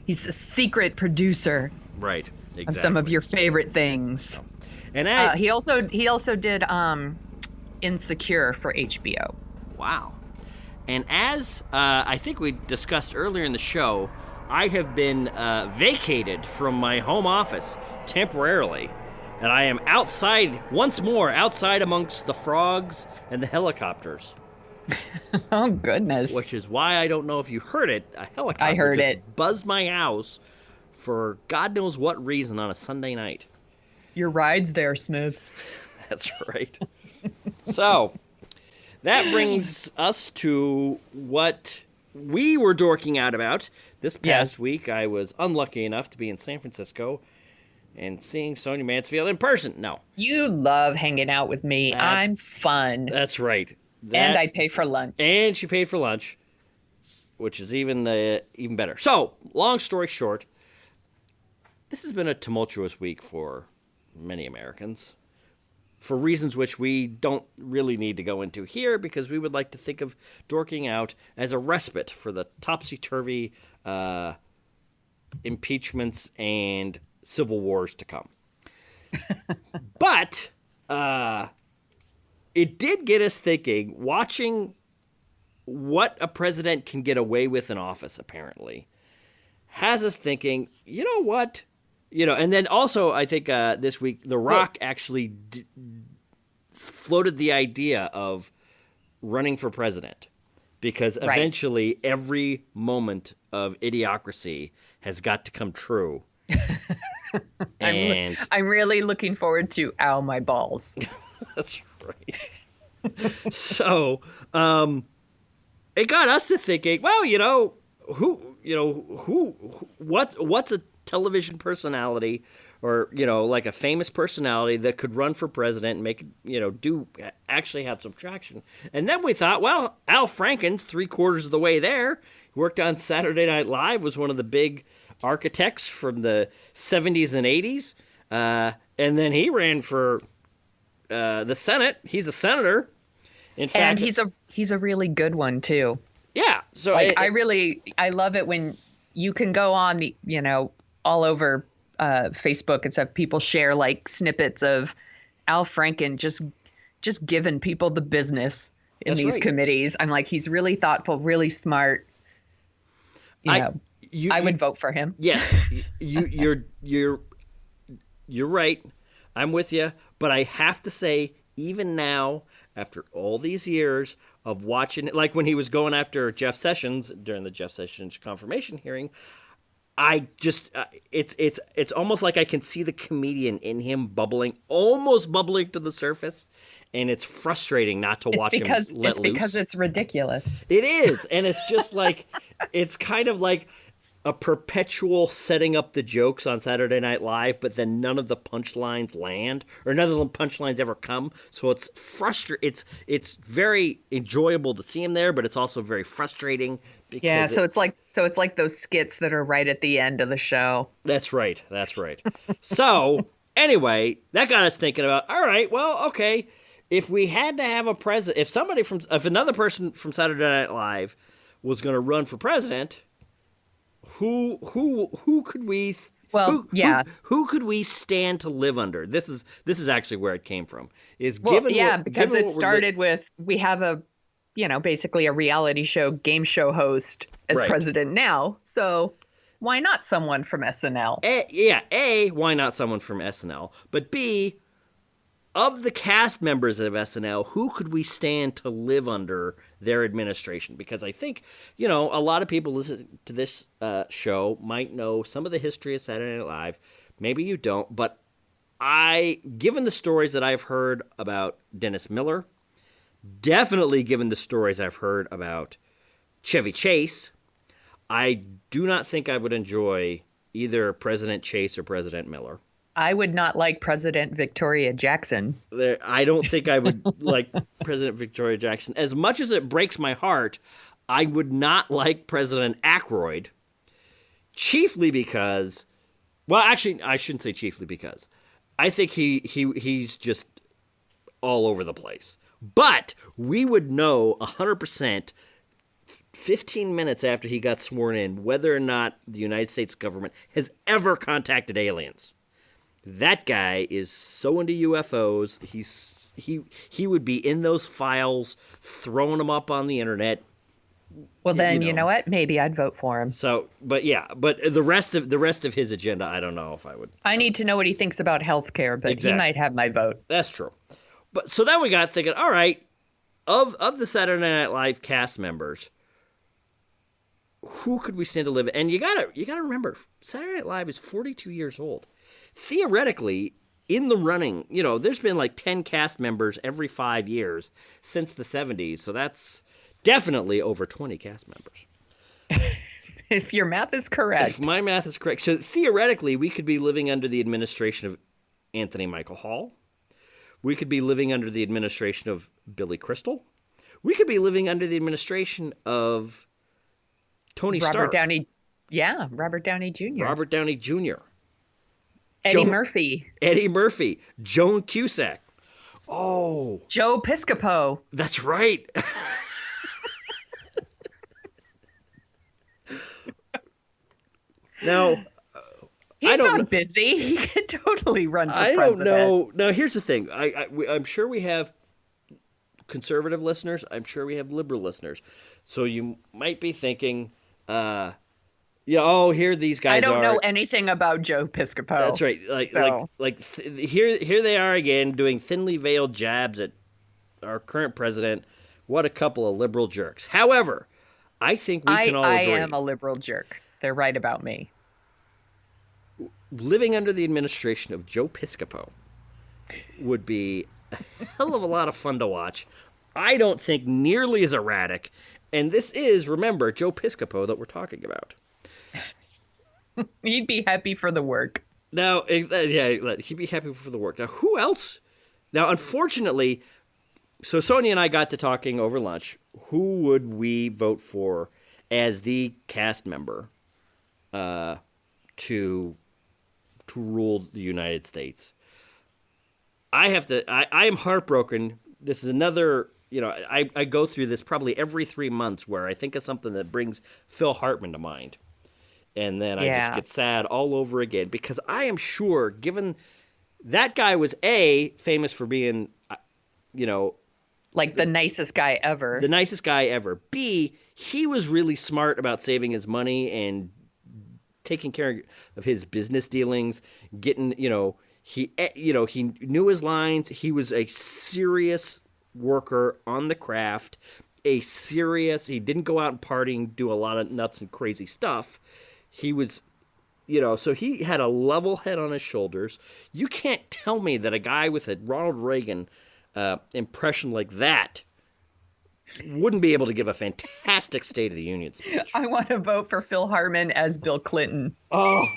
S1: He's a secret producer.
S2: Right. Exactly.
S1: Of some of your favorite things.
S2: And
S1: he also did Insecure for HBO.
S2: Wow. And as I think we discussed earlier in the show, I have been vacated from my home office temporarily, and I am once more outside amongst the frogs and the helicopters.
S1: Oh goodness!
S2: Which is why I don't know if you heard it. A helicopter
S1: I heard
S2: just
S1: it.
S2: Buzzed my house for God knows what reason on a Sunday night.
S1: Your ride's there, Smith.
S2: That's right. So, that brings us to what we were dorking out about. This past week, I was unlucky enough to be in San Francisco and seeing Sonia Mansfield in person. No.
S1: You love hanging out with me. I'm fun.
S2: That's right.
S1: And I pay for lunch.
S2: And she paid for lunch, which is even better. So, long story short, this has been a tumultuous week for many Americans, for reasons which we don't really need to go into here, because we would like to think of dorking out as a respite for the topsy-turvy impeachments and civil wars to come. But it did get us thinking, watching what a president can get away with in office, apparently, has us thinking, you know what? And then also, I think this week, The Rock actually floated the idea of running for president, because eventually every moment of idiocracy has got to come true. And
S1: I'm really looking forward to Ow My Balls.
S2: That's right. So, it got us to thinking, well, what's a television personality, or like a famous personality that could run for president and make actually have some traction. And then we thought, well, Al Franken's 3/4 of the way there. He worked on Saturday Night Live, was one of the big architects from the 70s and 80s, and then he ran for the Senate. He's a senator. In fact,
S1: and he's a really good one too.
S2: Yeah. So
S1: I love it when you can go on the all over Facebook and stuff. People share like snippets of Al Franken just giving people the business in these committees. I'm like, he's really thoughtful, really smart. I would vote for him.
S2: Yes, you're right. I'm with you, but I have to say, even now, after all these years of watching it, like when he was going after Jeff Sessions during the Jeff Sessions confirmation hearing, I just it's almost like I can see the comedian in him almost bubbling to the surface, and it's frustrating not to watch him let loose.
S1: Because it's ridiculous.
S2: It is, and it's just like it's kind of like a perpetual setting up the jokes on Saturday Night Live, but then none of the punchlines land, or none of the punchlines ever come. So it's frustrating. It's very enjoyable to see him there, but it's also very frustrating.
S1: Yeah, so it's like those skits that are right at the end of the show.
S2: That's right. That's right. So anyway, that got us thinking about. All right, well, okay. If we had to have a president, if another person from Saturday Night Live was going to run for president, who could we?
S1: Well,
S2: who could we stand to live under? This is actually where it came from.
S1: Because it started with we have basically a reality show, game show host as president now. So why not someone from SNL?
S2: Why not someone from SNL? But B, of the cast members of SNL, who could we stand to live under their administration? Because I think, a lot of people listening to this show might know some of the history of Saturday Night Live. Maybe you don't, but given the stories that I've heard about Dennis Miller, definitely given the stories I've heard about Chevy Chase, I do not think I would enjoy either President Chase or President Miller.
S1: I would not like President Victoria Jackson.
S2: I don't think I would like President Victoria Jackson. As much as it breaks my heart, I would not like President Aykroyd, chiefly because, well, actually, I shouldn't say chiefly because. I think he's just all over the place. But we would know 100% 15 minutes after he got sworn in whether or not the United States government has ever contacted aliens. That guy is so into UFOs. He would be in those files, throwing them up on the internet.
S1: Well, then you know what? Maybe I'd vote for him.
S2: So, but the rest of his agenda, I don't know if I would.
S1: I need to know what he thinks about healthcare, but He might have my vote.
S2: That's true. But so then we got thinking, all right, of the Saturday Night Live cast members, who could we stand to live? And you gotta remember, Saturday Night Live is 42 years old. Theoretically, in the running, there's been like 10 cast members every 5 years since the 70s. So that's definitely over 20 cast members.
S1: If your math is correct.
S2: If my math is correct. So theoretically, we could be living under the administration of Anthony Michael Hall. We could be living under the administration of Billy Crystal. We could be living under the administration of Tony Stark.
S1: Robert Downey Jr.
S2: Robert Downey Jr.
S1: Eddie Murphy.
S2: Joan Cusack. Oh.
S1: Joe Piscopo.
S2: That's right. Now,
S1: he's not busy. He could totally run for president.
S2: I don't know. Now, here's the thing. I'm sure we have conservative listeners. I'm sure we have liberal listeners. So you might be thinking, here these guys are.
S1: I don't know anything about Joe Piscopo.
S2: That's right. Here they are again doing thinly veiled jabs at our current president. What a couple of liberal jerks. However, I think we can all agree.
S1: I am a liberal jerk. They're right about me.
S2: Living under the administration of Joe Piscopo would be a hell of a lot of fun to watch. I don't think nearly as erratic. And this is, remember, Joe Piscopo that we're talking about.
S1: He'd be happy for the work.
S2: Now, he'd be happy for the work. Now, who else? Now, unfortunately, so Sonia and I got to talking over lunch. Who would we vote for as the cast member to rule the United States? I am heartbroken. This is another, I go through this probably every 3 months where I think of something that brings Phil Hartman to mind. And then I just get sad all over again because I am sure, given that guy was famous for being,
S1: like the nicest guy ever.
S2: The nicest guy ever. B, he was really smart about saving his money and taking care of his business dealings, getting, he knew his lines. He was a serious worker on the craft, he didn't go out and party and do a lot of nuts and crazy stuff. He was, so he had a level head on his shoulders. You can't tell me that a guy with a Ronald Reagan impression like that wouldn't be able to give a fantastic State of the Union speech.
S1: I want to vote for Phil Hartman as Bill Clinton.
S2: Oh,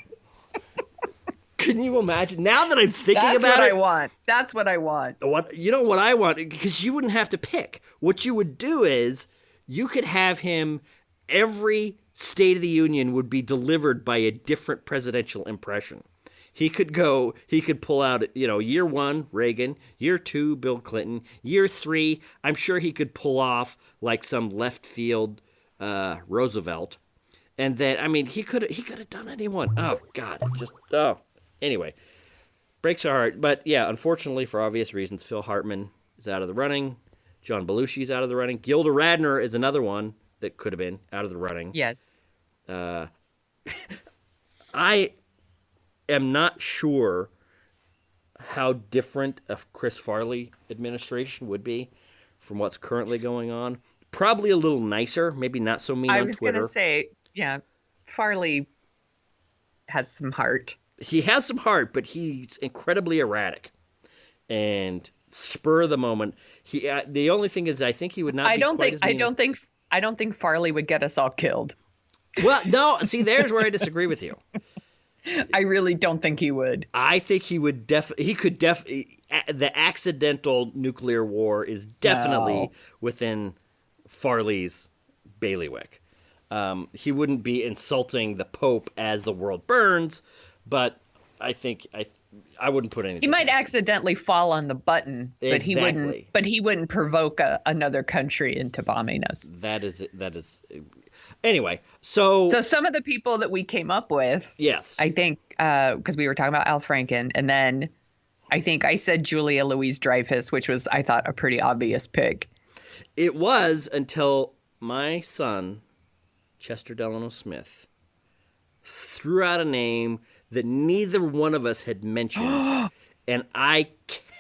S2: can you imagine? Now that I'm thinking
S1: That's
S2: about
S1: what
S2: it,
S1: I want. That's what I want.
S2: what I want? Because you wouldn't have to pick. What you would do is you could have him. Every State of the Union would be delivered by a different presidential impression. He could pull out, year 1, Reagan, year 2, Bill Clinton, year 3, I'm sure he could pull off like some left field Roosevelt. And then, he could have done anyone. Oh, God, anyway, breaks our heart. But yeah, unfortunately, for obvious reasons, Phil Hartman is out of the running. John Belushi's out of the running. Gilda Radner is another one that could have been out of the running.
S1: Yes.
S2: I am not sure how different a Chris Farley administration would be from what's currently going on. Probably a little nicer, maybe not so mean on Twitter.
S1: I was going to say, yeah, Farley has some heart.
S2: He has some heart, but he's incredibly erratic and spur of the moment. The only thing is, I think he would not. I don't
S1: think Farley would get us all killed.
S2: Well, no. See, there's where I disagree with you.
S1: I really don't think he would.
S2: I think he would the accidental nuclear war is definitely within Farley's bailiwick. He wouldn't be insulting the Pope as the world burns, but I think I wouldn't put anything.
S1: He might accidentally fall on the button, but
S2: exactly.
S1: he wouldn't provoke another country into bombing us.
S2: That is anyway. So
S1: some of the people that we came up with,
S2: yes,
S1: I think because we were talking about Al Franken, and then I think I said Julia Louis-Dreyfus, which was, I thought, a pretty obvious pick.
S2: It was until my son, Chester Delano Smith, threw out a name that neither one of us had mentioned, and I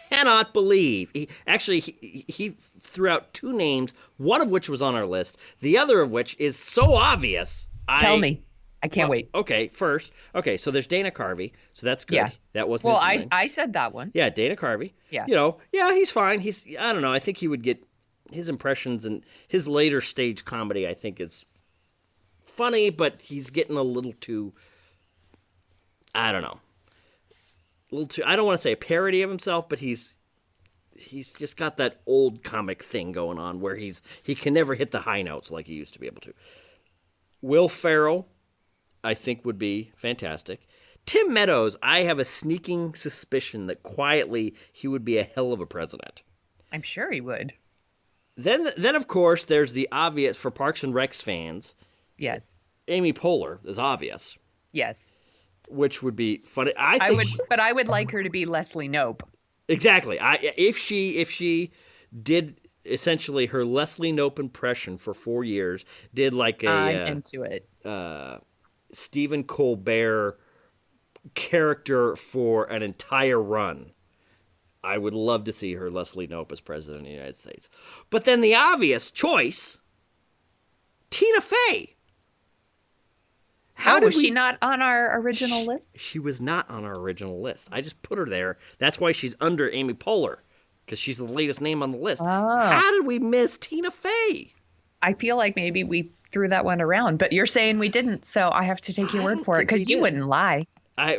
S2: cannot believe he threw out 2 names, one of which was on our list, the other of which is so obvious.
S1: Tell me. I can't wait.
S2: Okay, so there's Dana Carvey, so that's good.
S1: Yeah.
S2: That wasn't his name.
S1: I said that one.
S2: Yeah, Dana Carvey.
S1: Yeah.
S2: He's fine. I don't know. I think he would get his impressions, and his later stage comedy, I think, is funny, but he's getting a little too, I don't know. I don't want to say a parody of himself, but he's just got that old comic thing going on where he can never hit the high notes like he used to be able to. Will Ferrell, I think, would be fantastic. Tim Meadows, I have a sneaking suspicion that quietly he would be a hell of a president.
S1: I'm sure he would.
S2: Then of course, there's the obvious for Parks and Recs fans.
S1: Yes.
S2: Amy Poehler is obvious.
S1: Yes.
S2: Which would be funny.
S1: But I would like her to be Leslie Knope.
S2: Exactly. If she did essentially her Leslie Knope impression for 4 years, did like
S1: I'm into it.
S2: Stephen Colbert character for an entire run, I would love to see her Leslie Knope as president of the United States. But then the obvious choice, Tina Fey.
S1: Was she not on our original list?
S2: She was not on our original list. I just put her there. That's why she's under Amy Poehler, because she's the latest name on the list. Oh. How did we miss Tina Fey?
S1: I feel like maybe we threw that one around, but you're saying we didn't, so I have to take your word for it, because you wouldn't lie.
S2: I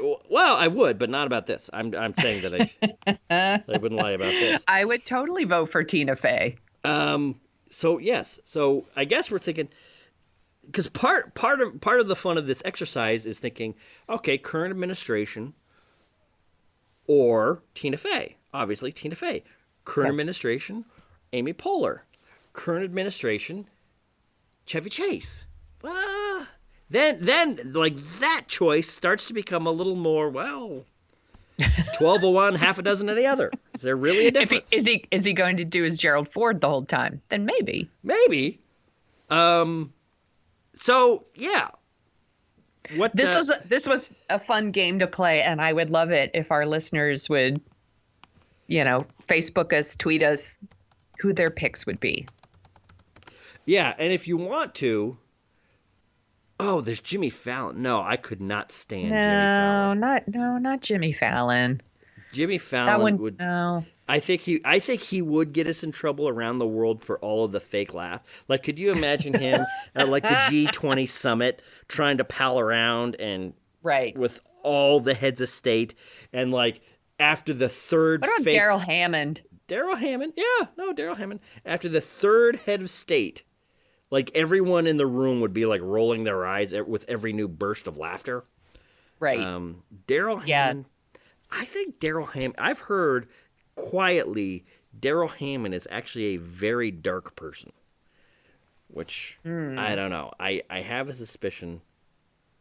S2: would, but not about this. I'm saying that I wouldn't lie about this.
S1: I would totally vote for Tina Fey.
S2: So yes. So I guess we're thinking, because part of the fun of this exercise is thinking, okay, current administration or Tina Fey. Obviously, Tina Fey. Current administration, Amy Poehler. Current administration, Chevy Chase. Then like that choice starts to become a little more, 12 of one, half a dozen of the other. Is there really a difference?
S1: Is he going to do as Gerald Ford the whole time? Then maybe.
S2: Maybe. So yeah.
S1: This was a fun game to play, and I would love it if our listeners would, Facebook us, tweet us who their picks would be.
S2: Yeah, and if you want to, there's Jimmy Fallon. No, I could not stand Jimmy Fallon.
S1: Not Jimmy Fallon.
S2: Jimmy Fallon
S1: That one,
S2: would.
S1: no.
S2: I think he would get us in trouble around the world for all of the fake laugh. Like, could you imagine him at like the G20 summit trying to pal around and
S1: Right.
S2: with all the heads of state and like after the third
S1: What about
S2: fake
S1: Daryl Hammond?
S2: Daryl Hammond? Yeah, no, Daryl Hammond. After the third head of state, like everyone in the room would be like rolling their eyes with every new burst of laughter.
S1: Right.
S2: Daryl Hammond. I think Daryl Hammond. I've heard quietly Daryl Hammond is actually a very dark person, which I don't know. I have a suspicion.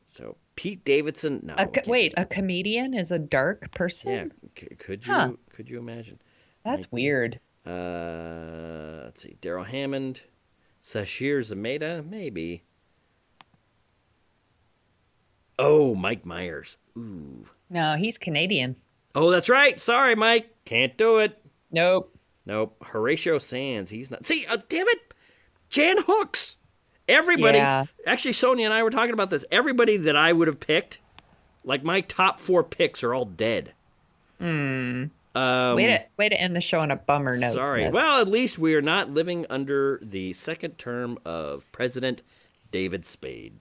S2: So Pete Davidson, no.
S1: Wait, a comedian is a dark person?
S2: Yeah, could you imagine?
S1: That's weird.
S2: Let's see, Daryl Hammond, Sashir Zameda, maybe. Oh, Mike Myers. Ooh.
S1: No, he's Canadian.
S2: Oh, that's right. Sorry, Mike. Can't do it.
S1: Nope.
S2: Horatio Sands. He's not. See, damn it. Jan Hooks. Everybody.
S1: Yeah.
S2: Actually, Sonia and I were talking about this. Everybody that I would have picked, like my top 4 picks are all dead.
S1: Way to end the show on a bummer note.
S2: Sorry.
S1: Smith.
S2: Well, at least we are not living under the second term of President David Spade.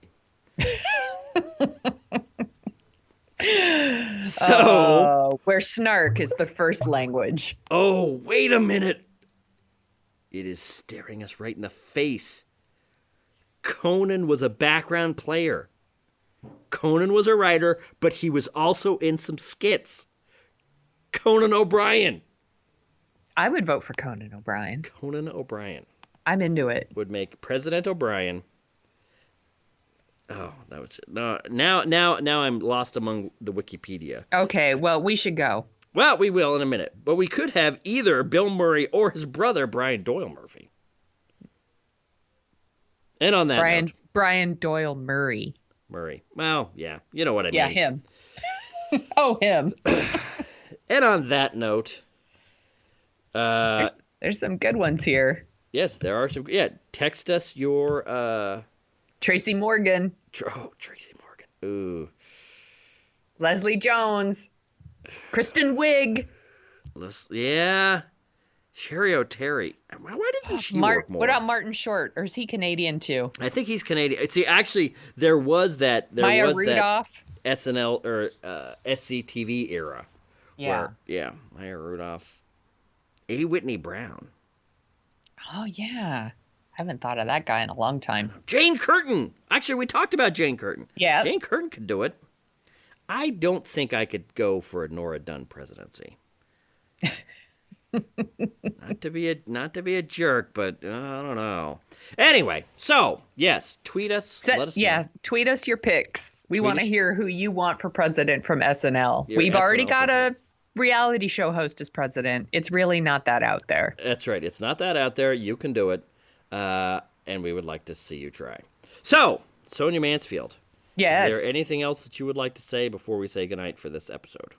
S2: So,
S1: where snark is the first language.
S2: oh, wait a minute. It is staring us right in the face. Conan was a background player. Conan was a writer, but he was also in some skits. Conan O'Brien.
S1: I would vote for Conan O'Brien.
S2: Conan O'Brien
S1: I'm into it.
S2: would make President O'Brien. Oh, that was no. Now I'm lost among the Wikipedia.
S1: Okay, well, we should go.
S2: Well, we will in a minute, but we could have either Bill Murray or his brother Brian Doyle Murphy. And on that note,
S1: Brian Doyle Murray.
S2: Murray. Well, yeah, you know what I mean.
S1: Yeah, him. Oh, him.
S2: And on that note,
S1: There's some good ones here.
S2: yes, there are some. Yeah, text us your.
S1: Tracy Morgan,
S2: Tracy Morgan. Ooh.
S1: Leslie Jones, Kristen Wiig.
S2: Yeah. Sherry O'Terry. Why doesn't she work more?
S1: What about Martin Short? Or is he Canadian too?
S2: I think he's Canadian. See, actually, there was that.
S1: Maya Rudolph.
S2: That SNL or SCTV era.
S1: Yeah.
S2: Maya Rudolph. A. Whitney Brown.
S1: Oh, yeah. I haven't thought of that guy in a long time.
S2: Jane Curtin. Actually, we talked about Jane Curtin.
S1: Yeah.
S2: Jane Curtin could do it. I don't think I could go for a Nora Dunn presidency. Not to be a jerk, but I don't know. Anyway, so yes, tweet us. Let us know.
S1: Tweet us your picks. We want to hear who you want for president from SNL.
S2: Your
S1: We've
S2: SNL
S1: already got
S2: president.
S1: a reality show host as president. It's really not that out there.
S2: That's right. It's not that out there. You can do it, and we would like to see you try. So, Sonia Mansfield.
S1: Yes.
S2: Is there anything else that you would like to say before we say goodnight for this episode?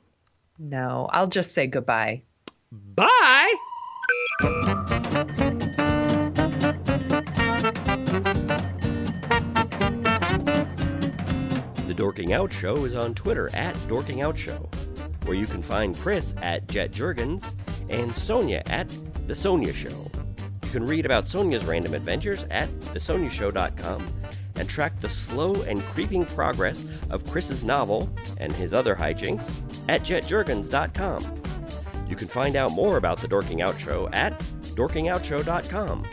S1: No, I'll just say goodbye.
S2: Bye! The Dorking Out Show is on Twitter at Dorking Out Show, where you can find Chris at Jet Jurgens and Sonia at The Sonia Show. You can read about Sonia's random adventures at thesoniashow.com and track the slow and creeping progress of Chris's novel and his other hijinks at jetjurgens.com. You can find out more about the Dorking Out Show at dorkingoutshow.com.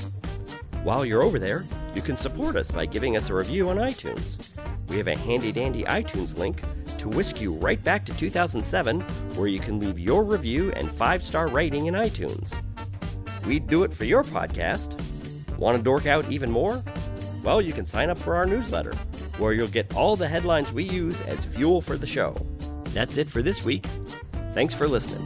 S2: While you're over there, you can support us by giving us a review on iTunes. We have a handy-dandy iTunes link to whisk you right back to 2007, where you can leave your review and 5-star rating in iTunes. We'd do it for your podcast. Want to dork out even more? Well, you can sign up for our newsletter, where you'll get all the headlines we use as fuel for the show. That's it for this week. Thanks for listening.